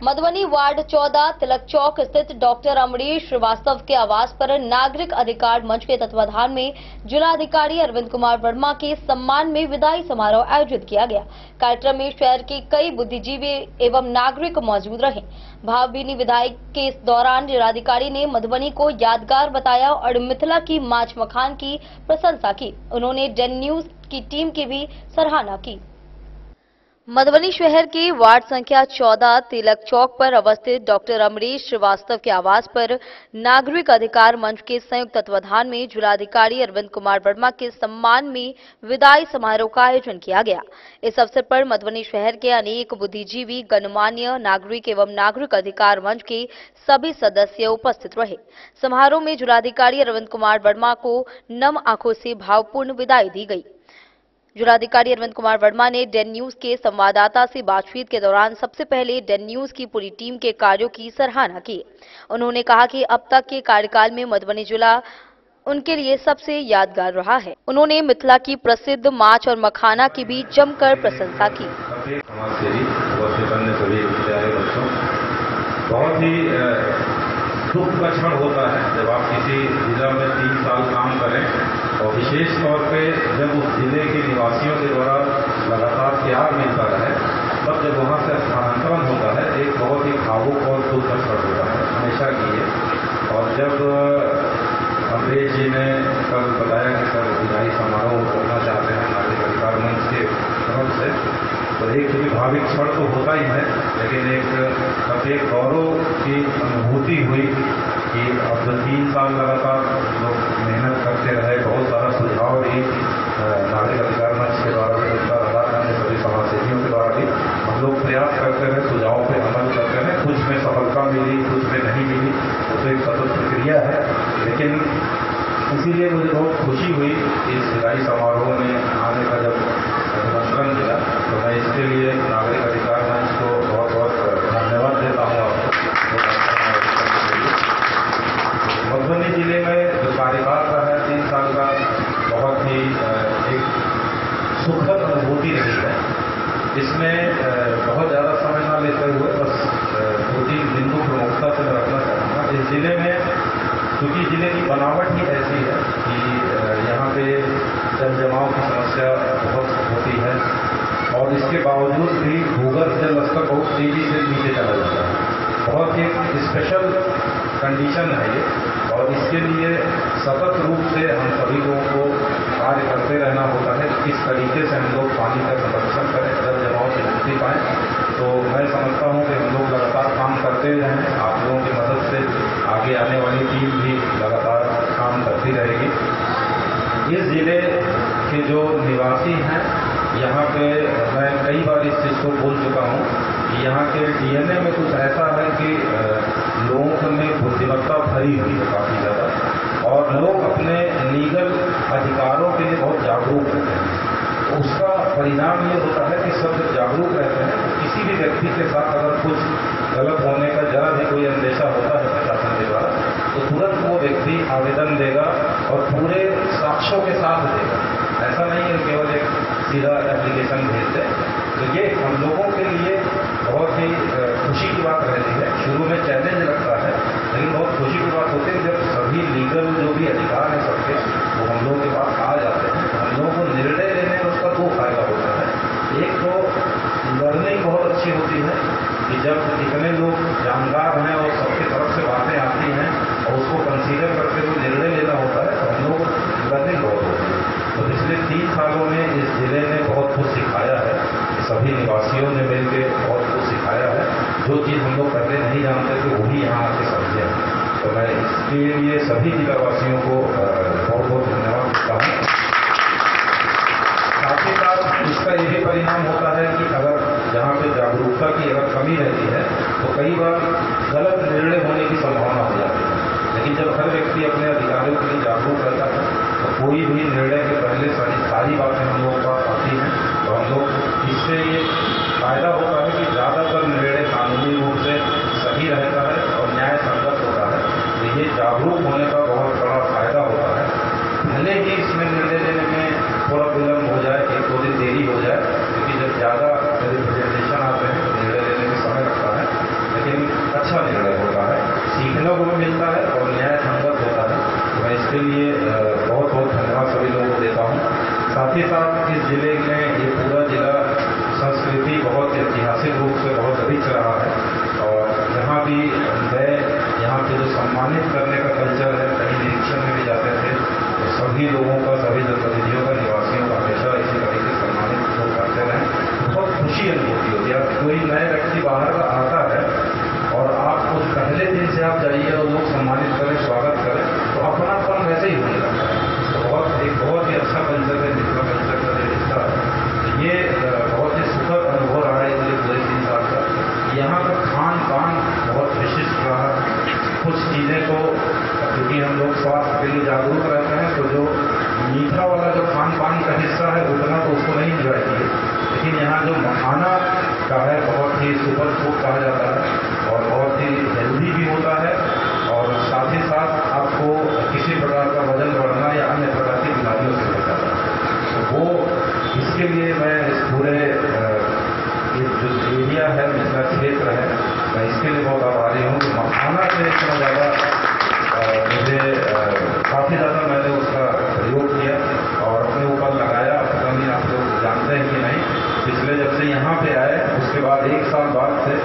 मधुबनी वार्ड 14 तिलक चौक स्थित डॉक्टर अमरीश श्रीवास्तव के आवास पर नागरिक अधिकार मंच के तत्वाधान में जिलाधिकारी अरविंद कुमार वर्मा के सम्मान में विदाई समारोह आयोजित किया गया। कार्यक्रम में शहर के कई बुद्धिजीवी एवं नागरिक मौजूद रहे। भावभीनी विदाई के इस दौरान जिलाधिकारी ने मधुबनी को यादगार बताया और मिथिला की माछ मखान की प्रशंसा की। उन्होंने डेन न्यूज की टीम की भी सराहना की। मधुबनी शहर के वार्ड संख्या 14 तिलक चौक पर अवस्थित डॉक्टर अमरीश श्रीवास्तव के आवास पर नागरिक अधिकार मंच के संयुक्त तत्वाधान में जिलाधिकारी अरविंद कुमार वर्मा के सम्मान में विदाई समारोह का आयोजन किया गया। इस अवसर पर मधुबनी शहर के अनेक बुद्धिजीवी, गणमान्य नागरिक एवं नागरिक अधिकार मंच के सभी सदस्य उपस्थित रहे। समारोह में जिलाधिकारी अरविंद कुमार वर्मा को नम आंखों से भावपूर्ण विदाई दी गई। जिलाधिकारी अरविंद कुमार वर्मा ने डेन न्यूज के संवाददाता से बातचीत के दौरान सबसे पहले डेन न्यूज की पूरी टीम के कार्यों की सराहना की। उन्होंने कहा कि अब तक के कार्यकाल में मधुबनी जिला उनके लिए सबसे यादगार रहा है। उन्होंने मिथिला की प्रसिद्ध माछ और मखाना की भी जमकर प्रशंसा की। बहुत ही दुख का क्षण होता है जब आप किसी जिला में 3 साल काम करें और विशेष तौर पे जब उस जिले के निवासियों के द्वारा लगातार प्यार मिलता है, तब जब वहाँ से स्थानांतरण होता है एक बहुत ही भावुक और दुख का क्षण होता है हमेशा की है। और जब अमरीश जी ने कल बताया कि सर विदाई समारोह करना चाहते हैं नागरिक अधिकार मंच के तरफ से, तो एक भाविक क्षण तो होता ही है, लेकिन एक गौरव की अनुभूति हुई कि अब 3 साल लगातार लोग मेहनत करते रहे, बहुत सारा सुझाव भी नागरिक अधिकार मंच के द्वारा भी मिलता रहा, अन्य सभी समाजसेवियों के द्वारा भी हम लोग प्रयास करते रहे, सुझावों पर अमल करते रहे। कुछ में सफलता मिली, कुछ में नहीं मिली, तो एक सतत प्रक्रिया है। लेकिन इसीलिए मुझे बहुत खुशी हुई इस विदाई समारोह में आने का जब निमंत्रण मिला, तो मैं इसके लिए नागरिक अधिकार मंच को बहुत बहुत धन्यवाद देता हूँ। मधुबनी जिले में जो कार्यकाल रहा है 3 साल का, बहुत ही एक सुखद अनुभूति रही है। इसमें बहुत ज़्यादा समय न लेते हुए बस 2-3 बिंदु प्रमुखता से मैं रखना चाहूँगा। इस जिले में क्योंकि जिले की बनावट ही ऐसी है कि यहाँ पे जल जमाव की समस्या बहुत होती है और इसके बावजूद भी भूगर्भ जल स्तर बहुत तेजी से नीचे चला जाता है। बहुत ही स्पेशल कंडीशन है ये, और इसके लिए सतत रूप से हम सभी लोगों को कार्य करते रहना होता है। किस तरीके से हम लोग पानी का संरक्षण करें, जल जमाव से मुक्ति पाएँ। तो मैं समझता हूँ कि हम लोग लगातार काम करते रहें। आप लोगों की मदद से आगे आने वाली टीम भी लगातार काम करती रहेगी। इस जिले के जो निवासी हैं, यहाँ पे मैं कई बार इस चीज़ को बोल चुका हूँ कि यहाँ के डीएनए में कुछ ऐसा है कि लोगों में बुद्धिमत्ता भरी हुई है काफ़ी ज़्यादा, और लोग अपने लीगल अधिकारों के लिए बहुत जागरूक रहते हैं। उसका परिणाम ये होता है कि सब जब जागरूक रहते हैं तो किसी भी व्यक्ति के साथ अगर कुछ गलत होने का जरा भी कोई अंदेशा होता है प्रशासन के द्वारा, तो तुरंत वो व्यक्ति आवेदन देगा और पूरे साक्ष्यों के साथ देगा। ऐसा नहीं है केवल एक सीधा एप्लीकेशन भेज दे। तो ये हम लोगों के लिए बहुत ही खुशी की बात रहती है। शुरू में चैलेंज लगता है, लेकिन बहुत खुशी की बात होती है जब सभी लीगल जो भी अधिकार हैं सबके, वो हम लोगों के पास आ जाते हैं। हम लोगों को निर्णय लेने में उसका 2 फायदा होता है। एक तो लर्निंग बहुत अच्छी होती है कि जब इतने लोग जानकार हैं और सबकी तरफ से बातें आती हैं और उसको कंसीडर करते हुए निर्णय लेना होता है, तो हम लोग लर्निंग बहुत होती है। तो पिछले 3 सालों में इस जिले ने बहुत कुछ सिखाया है, सभी निवासियों ने मिलकर बहुत कुछ सिखाया है। जो चीज़ हम लोग पहले नहीं जानते थे वही यहाँ आके समझे हैं। तो मैं इसके लिए सभी जिलावासियों को बहुत बहुत धन्यवाद देता हूँ। साथ ही साथ इसका ये भी परिणाम होता है कि अगर जहाँ पे जागरूकता की अगर कमी रहती है तो कई बार गलत निर्णय होने की संभावना हो जाती है। लेकिन जब हर व्यक्ति अपने अधिकारों के लिए जागरूक रहता है तो कोई भी निर्णय के पहले सारी बातें हम लोगों के पास आती हैं। तो हम लोग इससे ये फायदा होता है कि ज़्यादातर निर्णय कानूनी रूप से सही रहता है और न्याय संगत होता है। तो ये जागरूक होने का बहुत बड़ा फायदा होता है। भले ही इसमें निर्णय लेने में थोड़ा विलम्ब हो जाए, 1-2 दिन देरी हो जाए, क्योंकि जब ज़्यादा रिप्रेजेंटेशन आते हैं तो निर्णय लेने में समय लगता है, लेकिन अच्छा निर्णय होता है, सीखने को भी मिलता है और न्याय संगत होता है। तो मैं इसके लिए बहुत बहुत धन्यवाद सभी लोगों को देता हूँ। साथ ही साथ इस जिले में ये पूरा जिला संस्कृति बहुत ऐतिहासिक रूप से बहुत रिच रहा है, और यहाँ भी यहाँ पे जो सम्मानित करने का कल्चर है, कहीं निरीक्षण में भी जाते थे तो सभी लोगों का, सभी जनप्रतिनिधियों का, निवासियों का हमेशा इसी तरीके से सम्मानित लोग करते रहे। बहुत खुशी अच्छी अनुभूति होती है। अब कोई नया व्यक्ति बाहर का आता है और आप उस पहले दिन से आप जाइए और लोग सम्मानित करें, स्वागत करें, तो अपनापन वैसे ही होने लगता है। तो एक बहुत ही अच्छा कल्चर है, मिथिला कल्चर का जो हिस्सा है, ये बहुत ही सुखद अनुभव रहा है मुझे पूरे 3 साल का। यहाँ का खान पान बहुत विशिष्ट रहा। कुछ चीज़ें तो क्योंकि हम लोग स्वास्थ्य के लिए जागरूक रहते हैं, तो जो मीठा वाला जो खान पान का हिस्सा है उतना तो उसको नहीं एंजॉय किए, लेकिन यहाँ जो मखाना का है बहुत ही सुपर फूड कहा जाता है और बहुत ही हेल्दी भी होता है, और साथ ही साथ आपको किसी प्रकार का वजन बढ़ना या अन्य प्रकार की बीमारियों से बचाता है। तो वो इसके लिए मैं इस पूरे जो एरिया है, मिथिला क्षेत्र है, मैं इसके लिए बहुत आभारी हूँ कि मखाना से इतना ज़्यादा मुझे काफ़ी ज़्यादा मैंने उसका प्रयोग किया और अपने ऊपर लगाया। पता नहीं आप लोग जानते हैं कि नहीं, पिछले जब से यहाँ पे आए उसके बाद 1 साल बाद से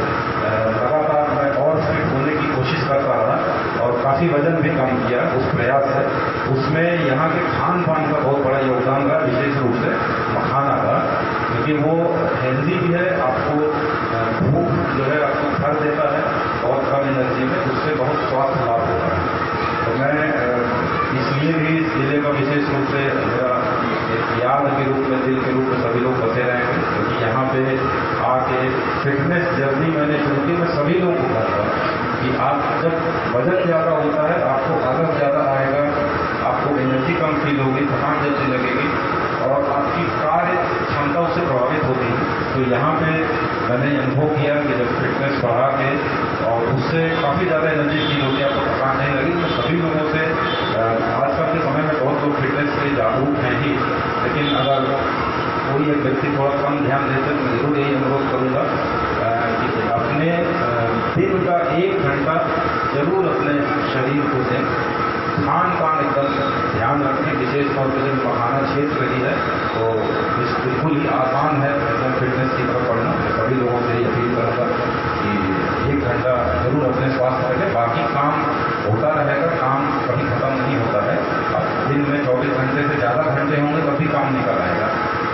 लगातार मैं और फिट होने की कोशिश करता रहा और काफ़ी वजन भी कम किया उस प्रयास से। उसमें यहाँ के खान पान का बहुत बड़ा योगदान रहा, विशेष रूप से मखाना का, क्योंकि वो हेल्दी भी है, आपको भूख जो है आपको भर देता है बहुत कम एनर्जी में, उससे बहुत स्वास्थ्य लाभ होता है। तो मैं इसलिए भी इस जिले का विशेष रूप से मेरा एक याद के रूप में, दिल के रूप में सभी लोग बसे रहेंगे, क्योंकि यहाँ पे आके फिटनेस जर्नी मैंने शुरू की। मैं सभी लोगों को कहता हूँ कि आप जब वजन ज़्यादा होता है, आपको आलस ज़्यादा आएगा, आपको एनर्जी कम फील होगी, थकान जल्दी लगेगी और आपकी कार्य क्षमता उससे प्रभावित होती है। तो यहाँ पे मैंने अनुभव किया कि जब फिटनेस बढ़ा के और उससे काफ़ी ज़्यादा एनर्जी फील होती है, आपको थकान नहीं लगी। मैं सभी लोगों से आजकल के समय में बहुत लोग फिटनेस के लिए जागरूक हैं ही, लेकिन अगर कोई एक व्यक्ति थोड़ा कम ध्यान देते तो मैं जरूर यही अनुरोध करूँगा कि अपने दिन का 1 घंटा जरूर अपने शरीर को दें। खान पान एकदम ध्यान रखें, विशेष तौर पर जब मखाना क्षेत्र रही है तो बिल्कुल ही आसान है एकदम फिटनेस की तरफ बढ़ना। मैं सभी लोगों से अपील करूँगा कि 1 घंटा जरूर अपने स्वास्थ्य रखें। बाकी काम होता रहेगा, काम कभी खत्म नहीं होता है। अब दिन में 24 घंटे से ज़्यादा घंटे होंगे तब भी काम निकल आएगा,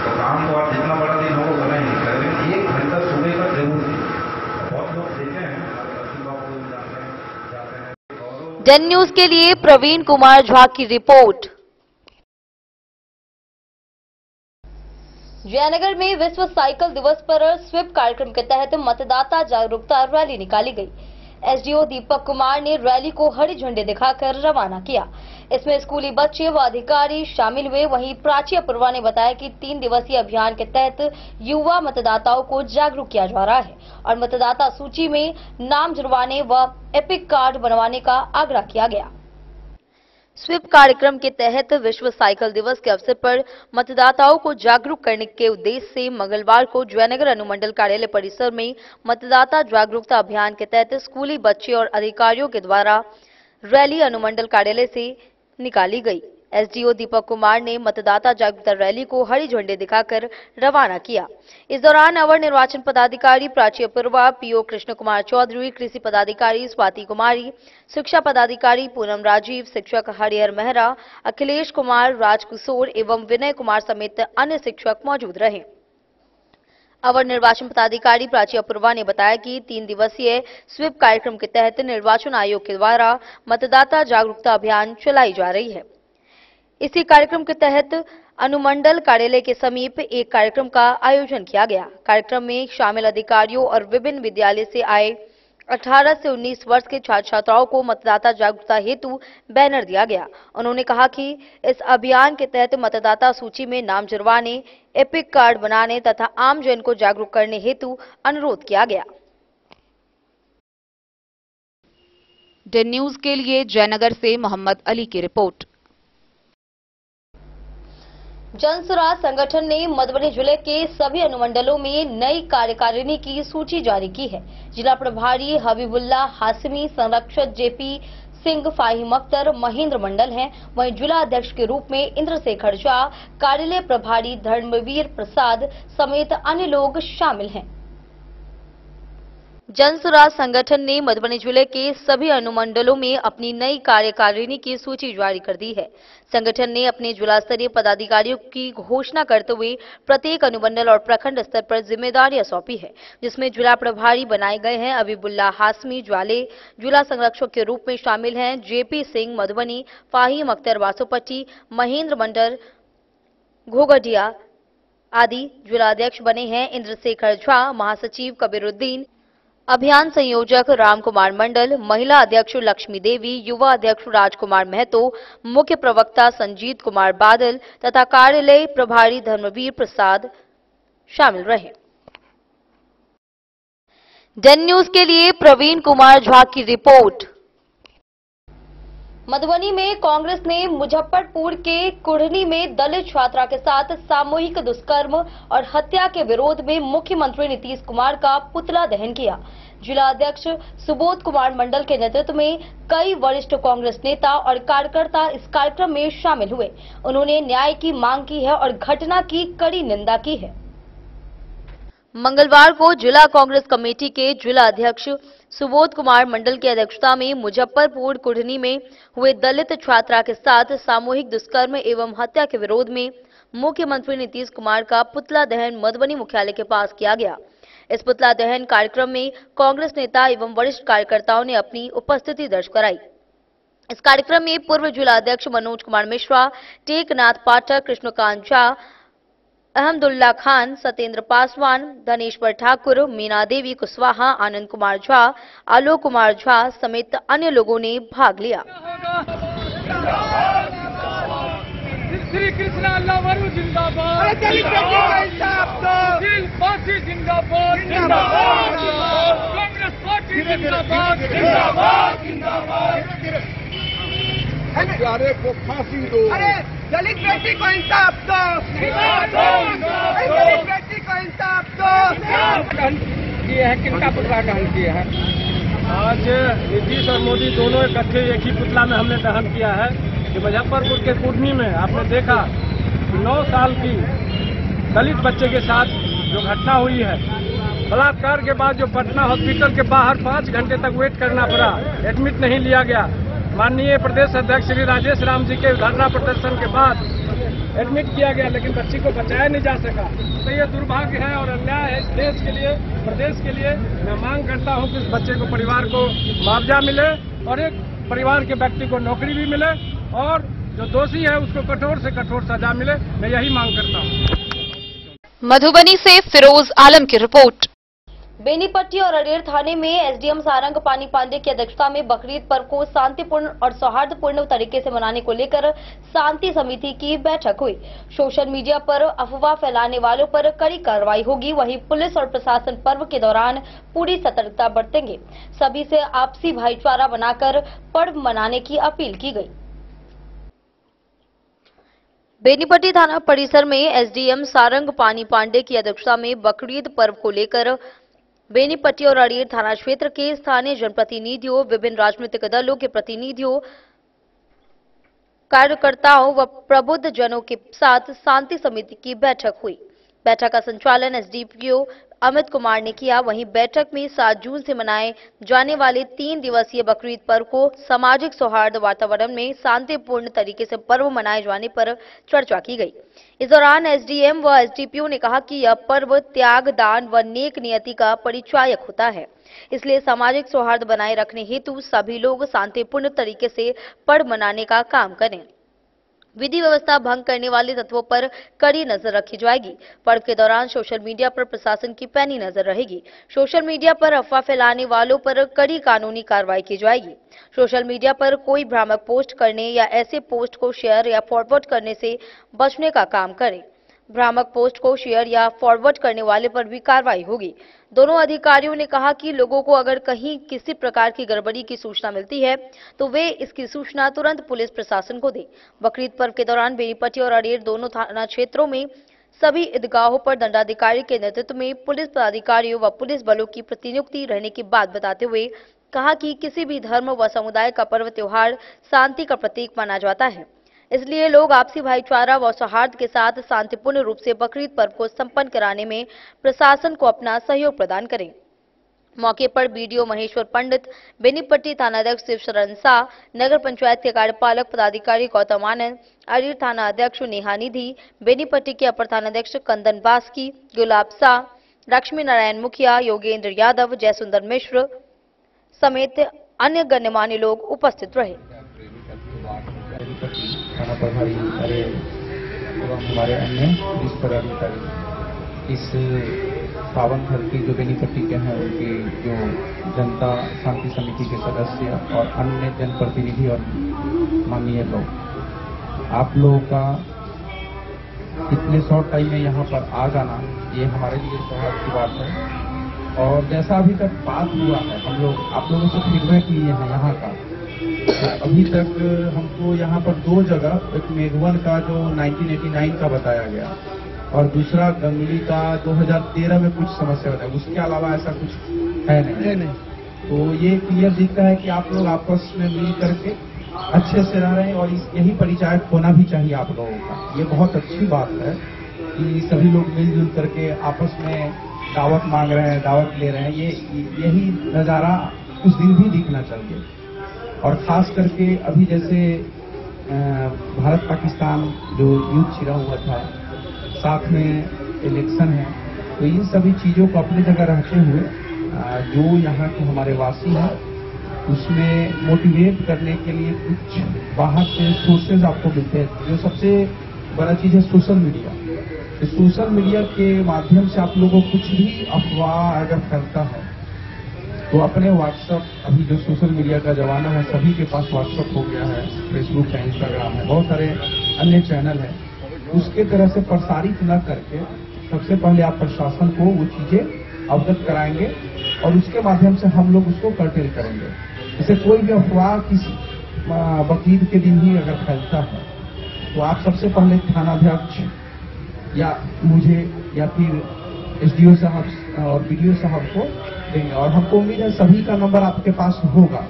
तो काम तो आप जितना बड़ा दिन होगा उतना ही निकलेगा, लेकिन 1 घंटा सुबह का जरूर दीजिए। बहुत लोग देखे हैं, डेन न्यूज के लिए प्रवीण कुमार झा की रिपोर्ट। जयनगर में विश्व साइकिल दिवस पर स्वीप कार्यक्रम के तहत मतदाता जागरूकता रैली निकाली गई। एसडीओ दीपक कुमार ने रैली को हरी झंडी दिखाकर रवाना किया। इसमें स्कूली बच्चे व अधिकारी शामिल हुए। वहीं प्राची अपूर्वा ने बताया कि 3 दिवसीय अभियान के तहत युवा मतदाताओं को जागरूक किया जा रहा है और मतदाता सूची में नाम जुड़वाने व एपिक कार्ड बनवाने का आग्रह किया गया। स्वीप कार्यक्रम के तहत विश्व साइकिल दिवस के अवसर पर मतदाताओं को जागरूक करने के उद्देश्य से मंगलवार को जयनगर अनुमंडल कार्यालय परिसर में मतदाता जागरूकता अभियान के तहत स्कूली बच्चे और अधिकारियों के द्वारा रैली अनुमंडल कार्यालय से निकाली गई। एसडीओ दीपक कुमार ने मतदाता जागरूकता रैली को हरी झंडी दिखाकर रवाना किया। इस दौरान अवर निर्वाचन पदाधिकारी प्राची अपूर्वा, पीओ कृष्ण कुमार चौधरी, कृषि पदाधिकारी स्वाति कुमारी, शिक्षा पदाधिकारी पूनम राजीव, शिक्षक हरिहर मेहरा, अखिलेश कुमार, राजकिशोर एवं विनय कुमार समेत अन्य शिक्षक मौजूद रहे। अवर निर्वाचन पदाधिकारी प्राची अपूर्वा ने बताया कि 3 दिवसीय स्वीप कार्यक्रम के तहत निर्वाचन आयोग के द्वारा मतदाता जागरूकता अभियान चलाई जा रही है। इसी कार्यक्रम के तहत अनुमंडल कार्यालय के समीप एक कार्यक्रम का आयोजन किया गया। कार्यक्रम में शामिल अधिकारियों और विभिन्न विद्यालय से आए 18 से 19 वर्ष के छात्र छात्राओं को मतदाता जागरूकता हेतु बैनर दिया गया। उन्होंने कहा कि इस अभियान के तहत मतदाता सूची में नाम जुड़वाने, एपिक कार्ड बनाने तथा आम जन को जागरूक करने हेतु अनुरोध किया गया। डेन न्यूज के लिए जयनगर से मोहम्मद अली की रिपोर्ट। जन स्वराज संगठन ने मधुबनी जिले के सभी अनुमंडलों में नई कार्यकारिणी की सूची जारी की है। जिला प्रभारी हबीबुल्ला हाशमी, संरक्षक जेपी सिंह, फाहिम अख्तर, महेंद्र मंडल हैं। वहीं जिला अध्यक्ष के रूप में इंद्रशेखर झा, कार्यालय प्रभारी धर्मवीर प्रसाद समेत अन्य लोग शामिल हैं। जन स्वराज संगठन ने मधुबनी जिले के सभी अनुमंडलों में अपनी नई कार्यकारिणी की सूची जारी कर दी है। संगठन ने अपने जिला स्तरीय पदाधिकारियों की घोषणा करते हुए प्रत्येक अनुमंडल और प्रखंड स्तर पर जिम्मेदारियां सौंपी है, जिसमें जिला प्रभारी बनाए गए हैं अबीबुल्ला हाशमी ज्वाले, जिला संरक्षक के रूप में शामिल हैं जेपी सिंह मधुबनी, फाहिम अख्तर बासोपट्टी, महेंद्र मंडल घोगडिया आदि। जिलाध्यक्ष बने हैं इंद्रशेखर झा, महासचिव कबीरुद्दीन, अभियान संयोजक रामकुमार मंडल, महिला अध्यक्ष लक्ष्मी देवी, युवा अध्यक्ष राजकुमार महतो, मुख्य प्रवक्ता संजीत कुमार बादल तथा कार्यालय प्रभारी धर्मवीर प्रसाद शामिल रहे। डन न्यूज के लिए प्रवीण कुमार झा की रिपोर्ट। मधुबनी में कांग्रेस ने मुजफ्फरपुर के कुढ़नी में दलित छात्रा के साथ सामूहिक दुष्कर्म और हत्या के विरोध में मुख्यमंत्री नीतीश कुमार का पुतला दहन किया। जिला अध्यक्ष सुबोध कुमार मंडल के नेतृत्व में कई वरिष्ठ कांग्रेस नेता और कार्यकर्ता इस कार्यक्रम में शामिल हुए। उन्होंने न्याय की मांग की है और घटना की कड़ी निंदा की है। मंगलवार को जिला कांग्रेस कमेटी के जिला अध्यक्ष सुबोध कुमार मंडल की अध्यक्षता में मुजफ्फरपुर कुढ़नी में हुए दलित छात्रा के साथ सामूहिक दुष्कर्म एवं हत्या के विरोध में मुख्यमंत्री नीतीश कुमार का पुतला दहन मधुबनी मुख्यालय के पास किया गया। इस पुतला दहन कार्यक्रम में कांग्रेस नेता एवं वरिष्ठ कार्यकर्ताओं ने अपनी उपस्थिति दर्ज कराई। इस कार्यक्रम में पूर्व जिला अध्यक्ष मनोज कुमार मिश्रा, टेकनाथ पाठक, कृष्णकांत झा, अहमदुल्ला खान, सत्येंद्र पासवान, धनेश्वर ठाकुर, मीना देवी कुशवाहा, आनंद कुमार झा, आलोक कुमार झा समेत अन्य लोगों ने भाग लिया। श्री कृष्ण अल्लाह जिंदाबाद, जिंदाबाद, कांग्रेस पार्टी जिंदाबाद, को फांसी दो, दलित बेटी को इंसाफ दो, दलित बेटी को इंसाफ दो। किए हैं, किनका पुतला दहन किए हैं? आज नीतीश और मोदी दोनों इकट्ठे एक ही पुतला में हमने दहन किया है कि मुजफ्फरपुर के कुढ़नी में आपने देखा 9 साल की दलित बच्चे के साथ जो घटना हुई है, बलात्कार के बाद जो पटना हॉस्पिटल के बाहर 5 घंटे तक वेट करना पड़ा, एडमिट नहीं लिया गया। माननीय प्रदेश अध्यक्ष श्री राजेश राम जी के धरना प्रदर्शन के बाद एडमिट किया गया, लेकिन बच्ची को बचाया नहीं जा सका। तो ये दुर्भाग्य है और अन्याय है इस देश के लिए, प्रदेश के लिए। मैं मांग करता हूं कि इस बच्चे को, परिवार को मुआवजा मिले और एक परिवार के व्यक्ति को नौकरी भी मिले और जो दोषी है उसको कठोर से कठोर सजा मिले। मैं यही मांग करता हूं। मधुबनी से फिरोज आलम की रिपोर्ट। बेनीपट्टी और अरेर थाने में एसडीएम सारंग पानी पांडे की अध्यक्षता में बकरीद पर्व को शांतिपूर्ण और सौहार्दपूर्ण तरीके से मनाने को लेकर शांति समिति की बैठक हुई। सोशल मीडिया पर अफवाह फैलाने वालों पर कड़ी कार्रवाई होगी। वहीं पुलिस और प्रशासन पर्व के दौरान पूरी सतर्कता बरतेंगे। सभी से आपसी भाईचारा बनाकर पर्व मनाने की अपील की गई। बेनीपट्टी थाना परिसर में एसडीएम सारंग पानी पांडे की अध्यक्षता में बकरीद पर्व को लेकर बेनीपट्टी और अरेर थाना क्षेत्र के स्थानीय जनप्रतिनिधियों, विभिन्न राजनीतिक दलों के प्रतिनिधियों, कार्यकर्ताओं व प्रबुद्ध जनों के साथ शांति समिति की बैठक हुई। बैठक का संचालन एसडीपीओ अमित कुमार ने किया। वहीं बैठक में 7 जून से मनाए जाने वाले 3 दिवसीय बकरीद पर्व को सामाजिक सौहार्द वातावरण में शांतिपूर्ण तरीके से पर्व मनाए जाने पर चर्चा की गई। इस दौरान एसडीएम व एसडीपीओ ने कहा कि यह पर्व त्याग, दान व नेक नियति का परिचायक होता है, इसलिए सामाजिक सौहार्द बनाए रखने हेतु सभी लोग शांतिपूर्ण तरीके से पर्व मनाने का काम करें। विधि व्यवस्था भंग करने वाले तत्वों पर कड़ी नजर रखी जाएगी। पर्व के दौरान सोशल मीडिया पर प्रशासन की पैनी नजर रहेगी। सोशल मीडिया पर अफवाह फैलाने वालों पर कड़ी कानूनी कार्रवाई की जाएगी। सोशल मीडिया पर कोई भ्रामक पोस्ट करने या ऐसे पोस्ट को शेयर या फॉरवर्ड करने से बचने का काम करें। भ्रामक पोस्ट को शेयर या फॉरवर्ड करने वाले पर भी कार्रवाई होगी। दोनों अधिकारियों ने कहा कि लोगों को अगर कहीं किसी प्रकार की गड़बड़ी की सूचना मिलती है तो वे इसकी सूचना तुरंत पुलिस प्रशासन को दें। बकरीद पर्व के दौरान बेनीपट्टी और अरेर दोनों थाना क्षेत्रों में सभी ईदगाहों पर दंडाधिकारी के नेतृत्व में पुलिस पदाधिकारियों व पुलिस बलों की प्रतिनियुक्ति रहने की बात बताते हुए कहा कि किसी भी धर्म व समुदाय का पर्व त्योहार शांति का प्रतीक माना जाता है, इसलिए लोग आपसी भाईचारा व सौहार्द के साथ शांतिपूर्ण रूप से बकरीद पर्व को संपन्न कराने में प्रशासन को अपना सहयोग प्रदान करें। मौके पर बीडीओ महेश्वर पंडित, बेनीपट्टी थानाध्यक्ष शिव शरण शाह, नगर पंचायत के कार्यपालक पदाधिकारी गौतम आनंद, अरीर थाना अध्यक्ष नेहा निधि, बेनीपट्टी के अपर थानाध्यक्ष कंदन बास्की, गुलाब शाह, लक्ष्मी नारायण मुखिया, योगेंद्र यादव, जयसुंदर मिश्र समेत अन्य गण्यमान्य लोग उपस्थित रहे। थाना प्रभारी एवं हमारे अन्य पुलिस पदाधिकारी इस पावन धरती जो बेनीपट्टी के हैं उनकी जो जनता शांति समिति के सदस्य और अन्य जनप्रतिनिधि और माननीय लोग, आप लोगों का इतने शॉर्ट टाइम में यहाँ पर आ जाना ये हमारे लिए सौभाग्य की बात है। और जैसा अभी तक बात हुआ है, हम लोग आप लोगों से फीडबैक लिए हैं यहाँ का, तो अभी तक हमको यहाँ पर 2 जगह, एक मेघवन का जो 1989 का बताया गया और दूसरा गंगली का 2013 में कुछ समस्या बताई, उसके अलावा ऐसा कुछ है नहीं। तो ये क्लियर दिखता है कि आप लोग आपस में मिल करके अच्छे से रह रहे हैं और यही परिचायक होना भी चाहिए आप लोगों का। ये बहुत अच्छी बात है कि सभी लोग मिलजुल करके आपस में दावत मांग रहे हैं, दावत ले रहे हैं। यही नज़ारा उस दिन भी दिखना चाहिए। और खास करके अभी जैसे भारत पाकिस्तान जो युद्ध छिड़ा हुआ था, साथ में इलेक्शन है, तो इन सभी चीज़ों को अपनी जगह रहते हुए जो यहाँ के हमारे वासी हैं उसमें मोटिवेट करने के लिए कुछ बाहर से सोर्सेज आपको मिलते हैं। जो सबसे बड़ा चीज़ है सोशल मीडिया। तो सोशल मीडिया के माध्यम से आप लोगों को कुछ भी अफवाह अगर फैलता है तो अपने व्हाट्सएप, अभी जो सोशल मीडिया का जमाना है सभी के पास व्हाट्सएप हो गया है, फेसबुक है, इंस्टाग्राम है, बहुत सारे अन्य चैनल हैं, उसके तरह से प्रसारित न करके सबसे पहले आप प्रशासन को वो चीज़ें अवगत कराएंगे और उसके माध्यम से हम लोग उसको कर्टेल करेंगे। जैसे कोई भी अफवाह किसी बकरीद के दिन ही अगर फैलता है तो आप सबसे पहले थानाध्यक्ष या मुझे या फिर एसडीओ साहब और बीडीओ साहब को देंगे। और हमको उम्मीद है सभी का नंबर आपके पास होगा,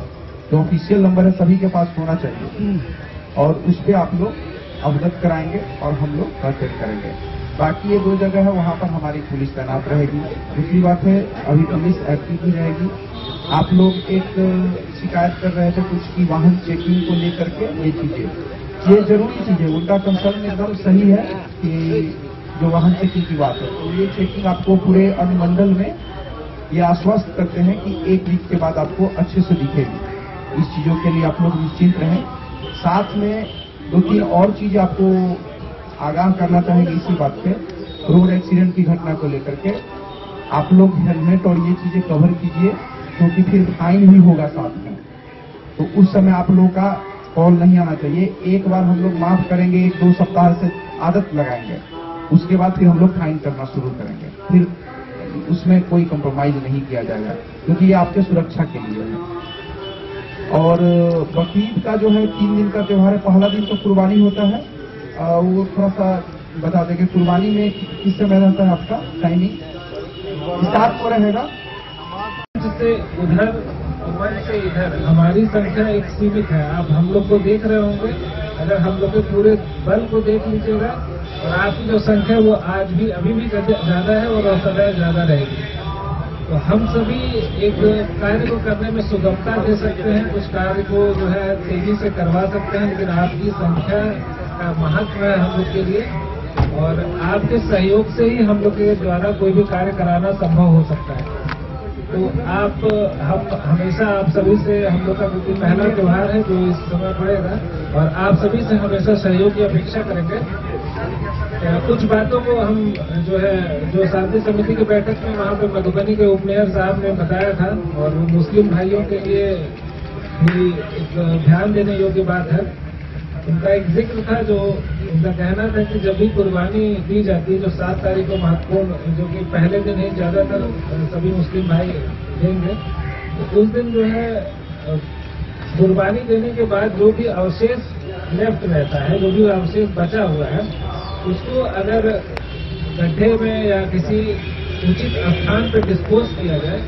जो ऑफिशियल नंबर है सभी के पास होना चाहिए और उस पर आप लोग अवगत कराएंगे और हम लोग कर्टेल करेंगे। बाकी ये 2 जगह है, वहाँ पर हमारी पुलिस तैनात रहेगी। दूसरी बात है अभी पुलिस एक्टिव भी रहेगी। आप लोग एक शिकायत कर रहे थे कुछ की वाहन चेकिंग को लेकर के, ये जरूरी चीज है, उनका कंसर्न एकदम सही है कि जो वाहन चेकिंग की बात है, तो ये चेकिंग आपको पूरे अनुमंडल में ये आश्वस्त करते हैं कि 1 वीक के बाद आपको अच्छे से दिखेगी। इस चीजों के लिए आप लोग निश्चिंत रहें। साथ में 2-3 और चीजें आपको आगाह करना चाहेंगे इसी बात पे, रोड एक्सीडेंट की घटना को लेकर के आप लोग हेलमेट और ये चीजें कवर कीजिए, क्योंकि फिर फाइन भी होगा साथ में। तो उस समय आप लोगों का कॉल नहीं आना चाहिए। एक बार हम लोग माफ करेंगे, 1-2 सप्ताह से आदत लगाएंगे, उसके बाद फिर हम लोग फाइन करना शुरू करेंगे। फिर उसमें कोई कंप्रोमाइज नहीं किया जाएगा, क्योंकि ये आपके सुरक्षा के लिए है। और बकरीद का जो है 3 दिन का त्योहार है। पहला दिन तो कुर्बानी होता है, वो थोड़ा सा बता देंगे कुर्बानी में किस समय रहता है आपका टाइमिंग? 7 को रहेगा। से उधर मन से इधर हमारी संख्या एक सीमित है। आप हम लोग को देख रहे होंगे, अगर हम लोग के पूरे बल को देख लीजिएगा और आपकी जो संख्या वो आज भी अभी भी ज्यादा है और सदैव ज्यादा रहेगी। तो हम सभी एक कार्य को करने में सुगमता दे सकते हैं, कुछ कार्य को जो है तेजी से करवा सकते हैं, लेकिन आपकी संख्या का महत्व है हम लोग के लिए और आपके सहयोग से ही हम लोग के द्वारा कोई भी कार्य कराना संभव हो सकता है। तो हम हमेशा आप सभी से, हम लोग का क्योंकि पहला त्योहार है जो इस समय पड़ेगा, और आप सभी से हमेशा सहयोग की अपेक्षा करेंगे। कुछ बातों को हम जो शांति समिति की बैठक में वहाँ पे मधुबनी के उप मेयर साहब ने बताया था, और मुस्लिम भाइयों के लिए भी एक ध्यान देने योग्य बात है। उनका एक जिक्र था, जो उनका कहना था कि जब भी कुर्बानी दी जाती है, जो 7 तारीख को महत्वपूर्ण, जो कि पहले दिन ही ज्यादातर सभी मुस्लिम भाई देंगे, तो उस दिन जो है कुर्बानी देने के बाद जो भी अवशेष लेफ्ट रहता है, जो भी अवशेष बचा हुआ है, उसको अगर गड्ढे में या किसी उचित स्थान पर डिस्पोज किया जाए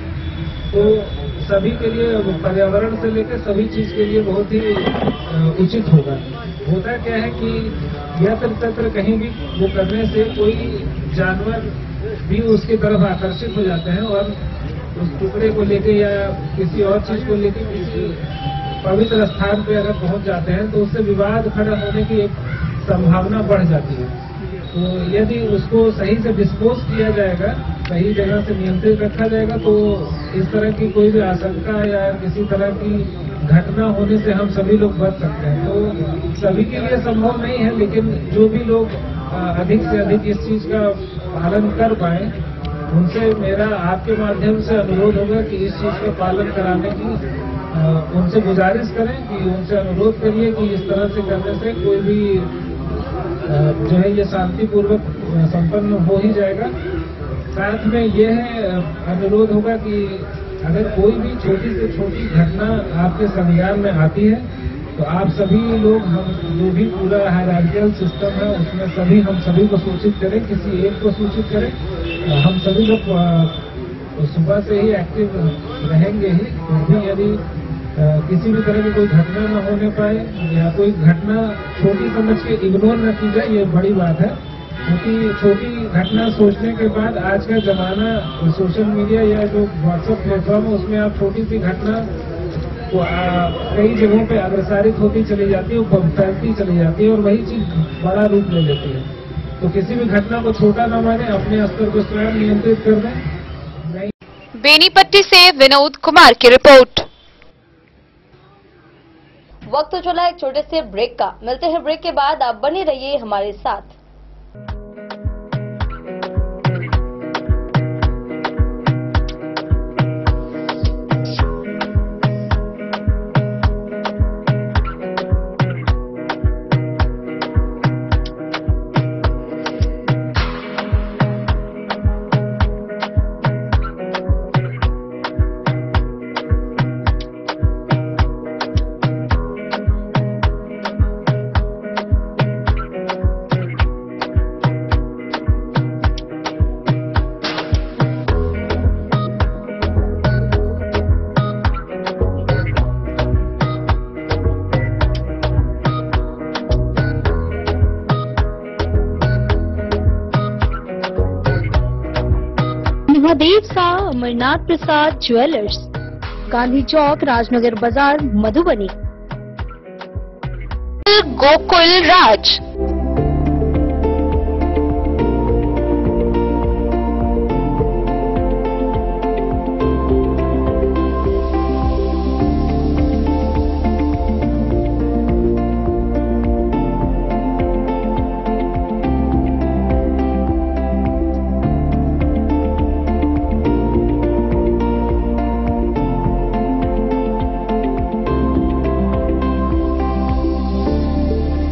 तो सभी के लिए, पर्यावरण से लेकर सभी चीज के लिए बहुत ही उचित होगा। होता क्या है कि यत्र तत्र कहीं भी वो करने से कोई जानवर भी उसकी तरफ आकर्षित हो जाते हैं और उस टुकड़े को लेके या किसी और चीज को लेके किसी पवित्र स्थान पे अगर पहुंच जाते हैं तो उससे विवाद खड़ा होने की एक संभावना बढ़ जाती है। तो यदि उसको सही से डिस्पोज किया जाएगा, सही जगह से नियंत्रित रखा जाएगा, तो इस तरह की कोई भी आशंका या किसी तरह की घटना होने से हम सभी लोग बच सकते हैं। तो सभी के लिए संभव नहीं है, लेकिन जो भी लोग अधिक से अधिक इस चीज का पालन कर पाए, उनसे मेरा आपके माध्यम से अनुरोध होगा कि इस चीज का पालन कराने की उनसे गुजारिश करें, कि उनसे अनुरोध करिए कि इस तरह से करने से कोई भी जो है ये शांतिपूर्वक संपन्न हो ही जाएगा। साथ में ये है अनुरोध होगा कि अगर कोई भी छोटी से छोटी घटना आपके संज्ञान में आती है तो आप सभी लोग, हम जो भी पूरा हायरार्कियल सिस्टम है उसमें सभी हम सभी को सूचित करें, किसी एक को सूचित करें। हम सभी लोग सुबह से ही एक्टिव रहेंगे ही, फिर भी यदि किसी भी तरह की कोई घटना न होने पाए या कोई घटना छोटी समझ के इग्नोर न की जाए, ये बड़ी बात है। क्योंकि छोटी घटना सोचने के बाद आज का जमाना सोशल मीडिया या जो व्हाट्सएप प्लेटफॉर्म है उसमें आप छोटी सी घटना को कई जगहों पे अग्रसारित होती चली जाती है, वो फैलती चली जाती है और वही चीज बड़ा रूप ले लेती है। तो किसी भी घटना को छोटा न माने, अपने स्तर को स्वयं नियंत्रित कर दें। बेनीपट्टी से विनोद कुमार की रिपोर्ट। वक्त तो चला एक छोटे से ब्रेक का। मिलते हैं ब्रेक के बाद, आप बने रहिए हमारे साथ। महादेव शाह अमरनाथ प्रसाद ज्वेलर्स, गांधी चौक, राजनगर बाजार, मधुबनी। गोकुल राज,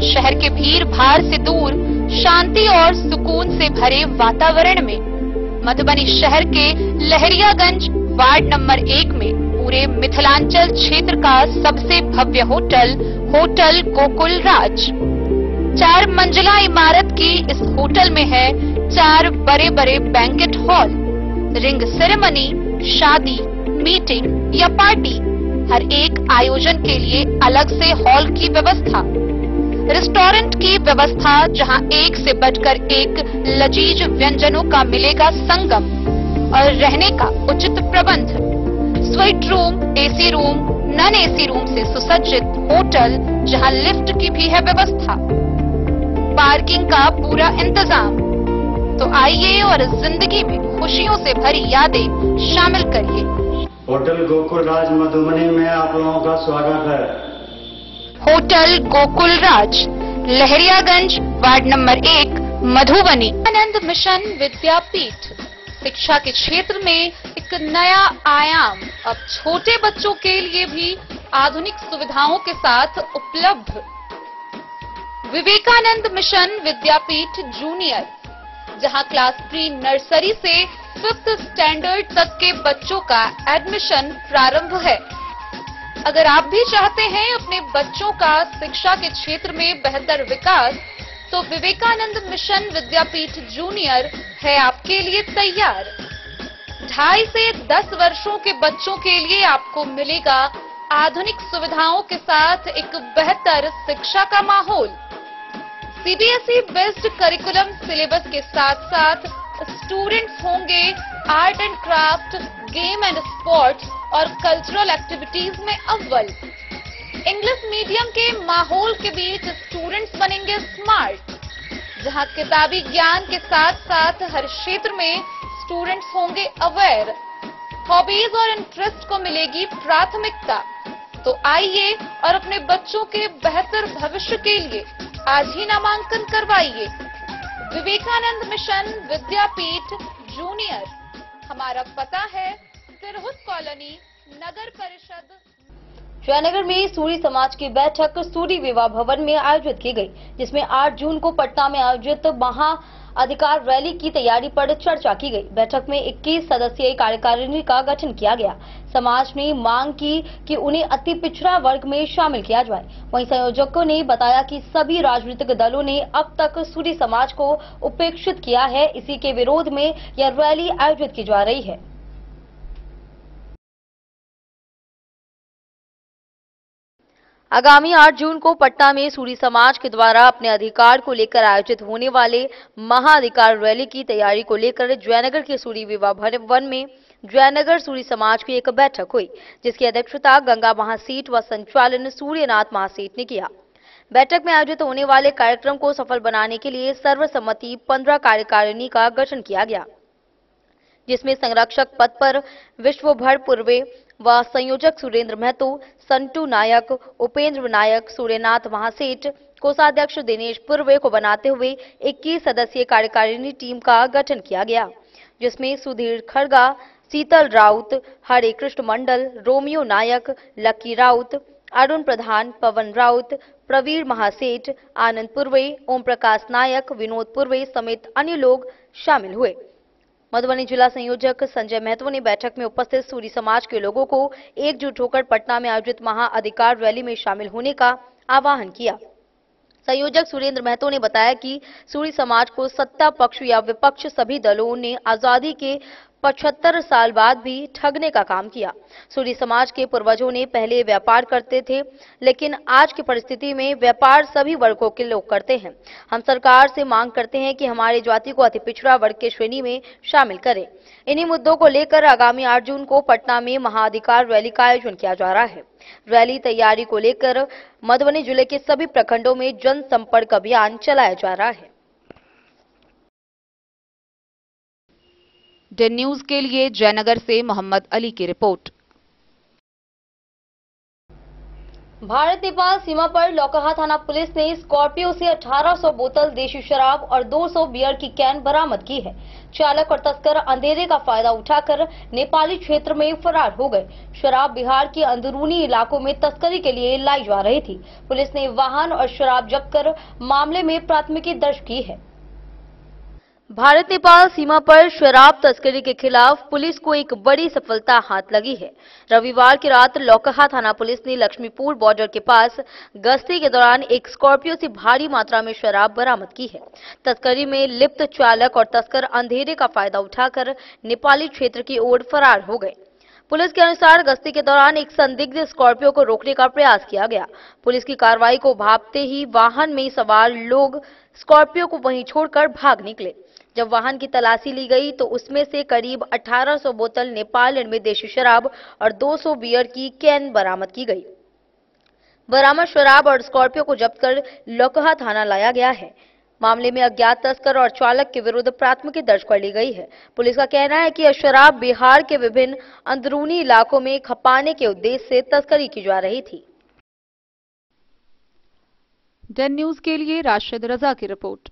शहर के भीड़ भाड़ से दूर, शांति और सुकून से भरे वातावरण में मधुबनी शहर के लहरियागंज वार्ड नंबर 1 में पूरे मिथिलांचल क्षेत्र का सबसे भव्य होटल, होटल गोकुल राज। 4 मंजिला इमारत की इस होटल में है 4 बड़े बड़े बैंकेट हॉल, रिंग सेरेमनी, शादी, मीटिंग या पार्टी, हर एक आयोजन के लिए अलग से हॉल की व्यवस्था, रेस्टोरेंट की व्यवस्था जहां एक से बढ़कर एक लजीज व्यंजनों का मिलेगा संगम, और रहने का उचित प्रबंध, suite room, AC room, non AC room से सुसज्जित होटल जहां लिफ्ट की भी है व्यवस्था, पार्किंग का पूरा इंतजाम। तो आइए और जिंदगी में खुशियों से भरी यादें शामिल करिए। होटल गोकुल राज मधुबनी में आप लोगों का स्वागत है। होटल गोकुल राज, लहरियागंज वार्ड नंबर 1, मधुबनी। आनंद मिशन विद्यापीठ, शिक्षा के क्षेत्र में एक नया आयाम अब छोटे बच्चों के लिए भी आधुनिक सुविधाओं के साथ उपलब्ध। विवेकानंद मिशन विद्यापीठ जूनियर, जहां क्लास प्री नर्सरी से 5th स्टैंडर्ड तक के बच्चों का एडमिशन प्रारंभ है। अगर आप भी चाहते हैं अपने बच्चों का शिक्षा के क्षेत्र में बेहतर विकास, तो विवेकानंद मिशन विद्यापीठ जूनियर है आपके लिए तैयार। 2.5 से 10 वर्षों के बच्चों के लिए आपको मिलेगा आधुनिक सुविधाओं के साथ एक बेहतर शिक्षा का माहौल। सीबीएसई बेस्ड करिकुलम सिलेबस के साथ साथ स्टूडेंट्स होंगे art and craft, game and sports और कल्चरल एक्टिविटीज में अव्वल। इंग्लिश मीडियम के माहौल के बीच स्टूडेंट्स बनेंगे स्मार्ट, जहां किताबी ज्ञान के साथ साथ हर क्षेत्र में स्टूडेंट्स होंगे अवेयर। हॉबीज और इंटरेस्ट को मिलेगी प्राथमिकता। तो आइए और अपने बच्चों के बेहतर भविष्य के लिए आज ही नामांकन करवाइए। विवेकानंद मिशन विद्यापीठ जूनियर। हमारा पता है सिरहुत कॉलोनी, नगर परिषद। जयनगर में सूरी समाज की बैठक सूरी विवाह भवन में आयोजित की गई, जिसमें 8 जून को पटना में आयोजित महा अधिकार रैली की तैयारी पर चर्चा की गई। बैठक में 21 सदस्यीय कार्यकारिणी का गठन किया गया। समाज ने मांग की कि उन्हें अति पिछड़ा वर्ग में शामिल किया जाए। वहीं संयोजकों ने बताया कि सभी राजनीतिक दलों ने अब तक सूरी समाज को उपेक्षित किया है। इसी के विरोध में यह रैली आयोजित की जा रही है। आगामी 8 जून को पटना में सूरी समाज के द्वारा अपने अधिकार को लेकर आयोजित होने वाले महाअधिकार रैली की तैयारी को लेकर जयनगर के सूरी विवाह भवन में जयनगर सूरी समाज की एक बैठक हुई, जिसकी अध्यक्षता गंगा महासेठ व संचालन सूर्यनाथ महासेठ ने किया। बैठक में आयोजित होने वाले कार्यक्रम को सफल बनाने के लिए सर्वसम्मति 15 कार्यकारिणी का गठन किया गया, जिसमें संरक्षक पद पर विश्वभर पूर्वे व संयोजक सुरेंद्र महतो, संटू नायक, उपेंद्र नायक, सूर्यनाथ महासेठ, कोषाध्यक्ष दिनेश पूर्वे को बनाते हुए 21 सदस्यीय कार्यकारिणी टीम का गठन किया गया, जिसमें सुधीर खड़गा, शीतल राउत, हरे कृष्ण मंडल, रोमियो नायक, लक्की राउत, अरुण प्रधान, पवन राउत, प्रवीर महासेठ, आनंद पूर्वे, ओम प्रकाश नायक, विनोद पूर्वे समेत अन्य लोग शामिल हुए। मधुबनी जिला संयोजक संजय महतो ने बैठक में उपस्थित सूरी समाज के लोगों को एकजुट होकर पटना में आयोजित महाअधिकार रैली में शामिल होने का आह्वान किया। संयोजक सुरेंद्र महतो ने बताया कि सूरी समाज को सत्ता पक्ष या विपक्ष सभी दलों ने आजादी के 75 साल बाद भी ठगने का काम किया। सूरी समाज के पूर्वजों ने पहले व्यापार करते थे, लेकिन आज की परिस्थिति में व्यापार सभी वर्गों के लोग करते हैं। हम सरकार से मांग करते हैं कि हमारी जाति को अति पिछड़ा वर्ग के श्रेणी में शामिल करें। इन्हीं मुद्दों को लेकर आगामी 8 जून को पटना में महाअधिकार रैली का आयोजन किया जा रहा है। रैली तैयारी को लेकर मधुबनी जिले के सभी प्रखंडों में जनसंपर्क अभियान चलाया जा रहा है। डेन न्यूज के लिए जयनगर से मोहम्मद अली की रिपोर्ट। भारत नेपाल सीमा पर लौकहा थाना पुलिस ने स्कॉर्पियो से 1800 बोतल देशी शराब और 200 बियर की कैन बरामद की है। चालक और तस्कर अंधेरे का फायदा उठाकर नेपाली क्षेत्र में फरार हो गए। शराब बिहार के अंदरूनी इलाकों में तस्करी के लिए लाई जा रही थी। पुलिस ने वाहन और शराब जब्त कर मामले में प्राथमिकी दर्ज की है। भारत नेपाल सीमा पर शराब तस्करी के खिलाफ पुलिस को एक बड़ी सफलता हाथ लगी है। रविवार की रात लौकहा थाना पुलिस ने लक्ष्मीपुर बॉर्डर के पास गश्ती के दौरान एक स्कॉर्पियो से भारी मात्रा में शराब बरामद की है। तस्करी में लिप्त चालक और तस्कर अंधेरे का फायदा उठाकर नेपाली क्षेत्र की ओर फरार हो गए। पुलिस के अनुसार गश्ती के दौरान एक संदिग्ध स्कॉर्पियो को रोकने का प्रयास किया गया। पुलिस की कार्रवाई को भांपते ही वाहन में सवार लोग स्कॉर्पियो को वहीं छोड़कर भाग निकले। जब वाहन की तलाशी ली गई तो उसमें से करीब 1800 बोतल नेपाल निर्मित देशी शराब और 200 बियर की कैन बरामद की गई। बरामद शराब और स्कॉर्पियो को जब्त कर लौकहा थाना लाया गया है। मामले में अज्ञात तस्कर और चालक के विरुद्ध प्राथमिकी दर्ज कर ली गई है। पुलिस का कहना है कि यह शराब बिहार के विभिन्न अंदरूनी इलाकों में खपाने के उद्देश्य से तस्करी की जा रही थी। डेन न्यूज के लिए राशिद रजा की रिपोर्ट।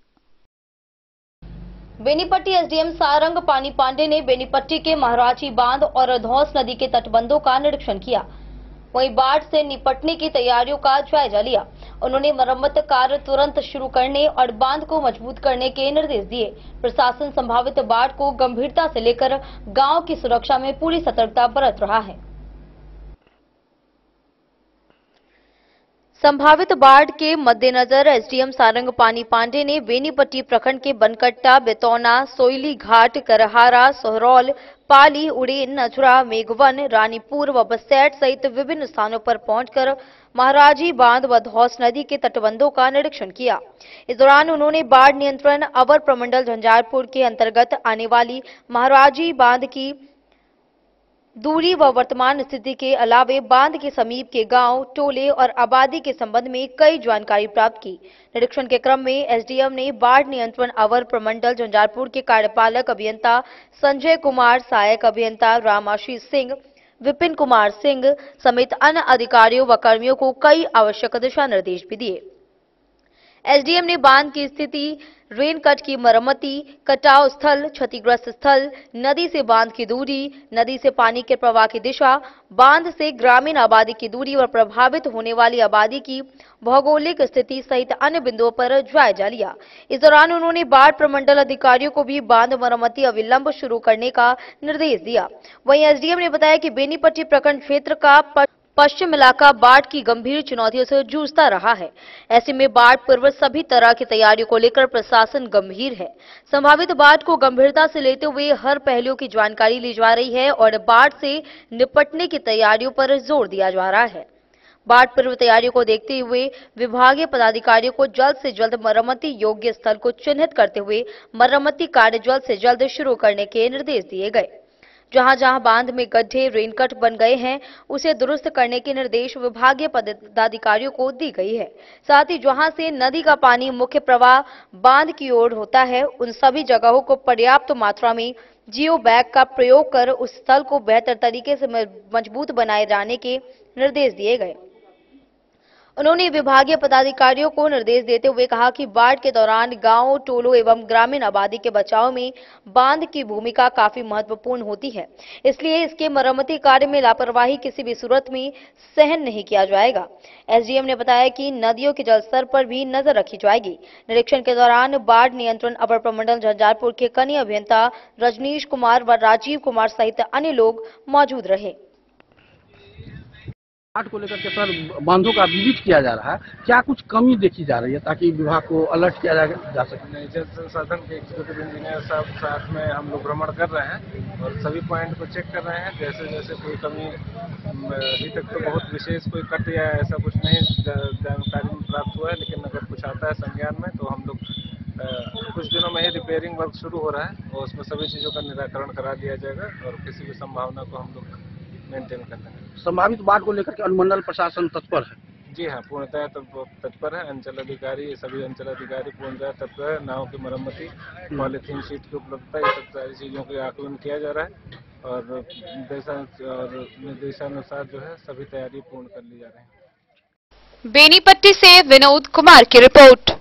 बेनीपट्टी एसडीएम सारंग पानी पांडे ने बेनीपट्टी के महाराजी बांध और धौस नदी के तटबंधों का निरीक्षण किया। वहीं बाढ़ से निपटने की तैयारियों का जायजा लिया। उन्होंने मरम्मत कार्य तुरंत शुरू करने और बांध को मजबूत करने के निर्देश दिए। प्रशासन संभावित बाढ़ को गंभीरता से लेकर गांव की सुरक्षा में पूरी सतर्कता बरत रहा है। संभावित बाढ़ के मद्देनजर एसडीएम सारंग पानी पांडे ने बेनीपट्टी प्रखंड के बनकट्टा, बेतौना, सोयली घाट, करहारा, सोहरौल, पाली, उड़ेन, नजुरा, मेघवन, रानीपुर व बसैट सहित विभिन्न स्थानों पर पहुंचकर महाराजी बांध व धौस नदी के तटबंधों का निरीक्षण किया। इस दौरान उन्होंने बाढ़ नियंत्रण अवर प्रमंडल झंझारपुर के अंतर्गत आने वाली महाराजी बांध की दूरी व वर्तमान स्थिति के अलावे बांध के समीप के गांव, टोले और आबादी के संबंध में कई जानकारी प्राप्त की। निरीक्षण के क्रम में एसडीएम ने बाढ़ नियंत्रण अवर प्रमंडल झंझारपुर के कार्यपालक अभियंता संजय कुमार, सहायक अभियंता राम आशीष सिंह, विपिन कुमार सिंह समेत अन्य अधिकारियों व कर्मियों को कई आवश्यक दिशा निर्देश भी दिए। एसडीएम ने बांध की स्थिति, रेन कट की मरम्मति, कटाव स्थल, क्षतिग्रस्त स्थल, नदी से बांध की दूरी, नदी से पानी के प्रवाह की दिशा, बांध से ग्रामीण आबादी की दूरी और प्रभावित होने वाली आबादी की भौगोलिक स्थिति सहित अन्य बिंदुओं पर जायजा लिया। इस दौरान उन्होंने बाढ़ प्रमंडल अधिकारियों को भी बांध मरम्मति अविलंब शुरू करने का निर्देश दिया। वहीं एसडीएम ने बताया कि बेनीपट्टी प्रखंड क्षेत्र का पश्चिम इलाका बाढ़ की गंभीर चुनौतियों से जूझता रहा है। ऐसे में बाढ़ पूर्व सभी तरह की तैयारियों को लेकर प्रशासन गंभीर है। संभावित बाढ़ को गंभीरता से लेते हुए हर पहलू की जानकारी ली जा रही है और बाढ़ से निपटने की तैयारियों पर जोर दिया जा रहा है। बाढ़ पूर्व तैयारियों को देखते हुए विभागीय पदाधिकारियों को जल्द से जल्द मरम्मति योग्य स्थल को चिन्हित करते हुए मरम्मति कार्य जल्द से जल्द शुरू करने के निर्देश दिए गए। जहां जहां बांध में गड्ढे, रेनकट बन गए हैं, उसे दुरुस्त करने के निर्देश विभागीय पदाधिकारियों को दी गई है। साथ ही जहां से नदी का पानी मुख्य प्रवाह बांध की ओर होता है, उन सभी जगहों को पर्याप्त मात्रा में जियो बैग का प्रयोग कर उस स्थल को बेहतर तरीके से मजबूत बनाए जाने के निर्देश दिए गए। उन्होंने विभागीय पदाधिकारियों को निर्देश देते हुए कहा कि बाढ़ के दौरान गांवों, टोलों एवं ग्रामीण आबादी के बचाव में बांध की भूमिका काफी महत्वपूर्ण होती है। इसलिए इसके मरम्मति कार्य में लापरवाही किसी भी सूरत में सहन नहीं किया जाएगा। एसडीएम ने बताया कि नदियों के जलस्तर पर भी नजर रखी जाएगी। निरीक्षण के दौरान बाढ़ नियंत्रण अवर प्रमंडल झंझारपुर के कनीय अभियंता रजनीश कुमार व राजीव कुमार सहित अन्य लोग मौजूद रहे। बाढ़ को लेकर के सर बांधों का विजिट किया जा रहा है, क्या कुछ कमी देखी जा रही है ताकि विभाग को अलर्ट किया जा सके? नहीं, जल संसाधन के एग्जीक्यूटिव इंजीनियर साहब साथ में हम लोग भ्रमण कर रहे हैं और सभी पॉइंट को चेक कर रहे हैं। जैसे जैसे कोई कमी, अभी तक तो बहुत विशेष कोई कट या ऐसा कुछ नहीं जानकारी में प्राप्त हुआ है, लेकिन अगर कुछ आता है संज्ञान में तो हम लोग कुछ दिनों में ही रिपेयरिंग वर्क शुरू हो रहा है और उसमें सभी चीज़ों का निराकरण करा दिया जाएगा और किसी भी संभावना को हम लोग मेंटेन कर लेंगे। संभावित बाढ़ को लेकर के अनुमंडल प्रशासन तत्पर है? जी हाँ, पूर्णतः तत्पर है। अंचल अधिकारी, सभी अंचल अधिकारी पूर्णतः तत्पर है। नाव की मरम्मति, पॉलीथीन शीट की उपलब्धता, ये सब सारी चीजों का आकलन किया जा रहा है और निर्देशानुसार जो है सभी तैयारी पूर्ण कर ली जा रही है। बेनीपट्टी से विनोद कुमार की रिपोर्ट।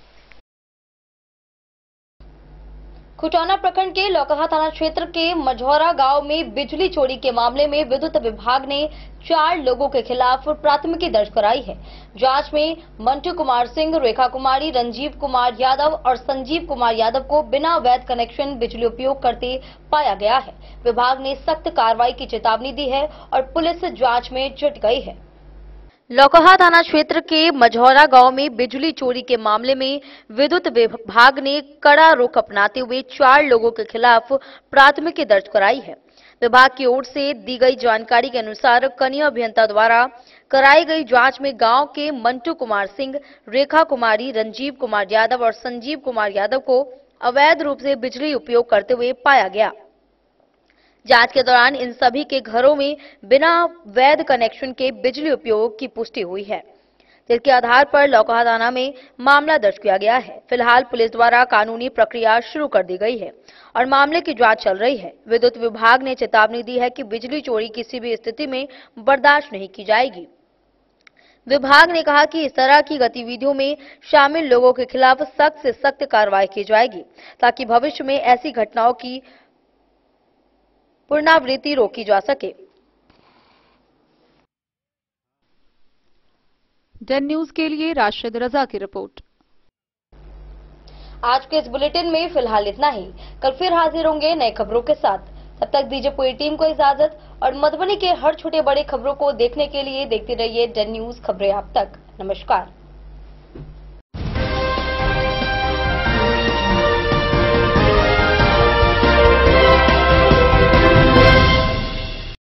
खुटौना प्रखंड के लौकहा थाना क्षेत्र के मझौरा गांव में बिजली चोरी के मामले में विद्युत विभाग ने 4 लोगों के खिलाफ प्राथमिकी दर्ज कराई है। जांच में मंटू कुमार सिंह, रेखा कुमारी, रंजीव कुमार यादव और संजीव कुमार यादव को बिना वैध कनेक्शन बिजली उपयोग करते पाया गया है। विभाग ने सख्त कार्रवाई की चेतावनी दी है और पुलिस जांच में जुट गई है। लौकहा थाना क्षेत्र के मझौरा गांव में बिजली चोरी के मामले में विद्युत विभाग ने कड़ा रुख अपनाते हुए 4 लोगों के खिलाफ प्राथमिकी दर्ज कराई है। विभाग की ओर से दी गई जानकारी के अनुसार कनीय अभियंता द्वारा कराई गई जांच में गांव के मंटू कुमार सिंह, रेखा कुमारी, रंजीव कुमार यादव और संजीव कुमार यादव को अवैध रूप से बिजली उपयोग करते हुए पाया गया। जांच के दौरान इन सभी के घरों में बिना वैध कनेक्शन के बिजली उपयोग की पुष्टि हुई है, जिसके आधार पर लौकहा थाना में मामला दर्ज किया गया है। फिलहाल पुलिस द्वारा कानूनी प्रक्रिया शुरू कर दी गई है और मामले की जांच चल रही है। विद्युत विभाग ने चेतावनी दी है कि बिजली चोरी किसी भी स्थिति में बर्दाश्त नहीं की जाएगी। विभाग ने कहा कि इस तरह की गतिविधियों में शामिल लोगों के खिलाफ सख्त से सख्त कार्रवाई की जाएगी ताकि भविष्य में ऐसी घटनाओं की पुनरावृत्ति रोकी जा सके। डन न्यूज के लिए राशिद रजा की रिपोर्ट। आज के इस बुलेटिन में फिलहाल इतना ही। कल फिर हाजिर होंगे नई खबरों के साथ। तब तक दीजिए पूरी टीम को इजाजत और मधुबनी के हर छोटे बड़े खबरों को देखने के लिए देखते रहिए डन न्यूज खबरें आप तक। नमस्कार।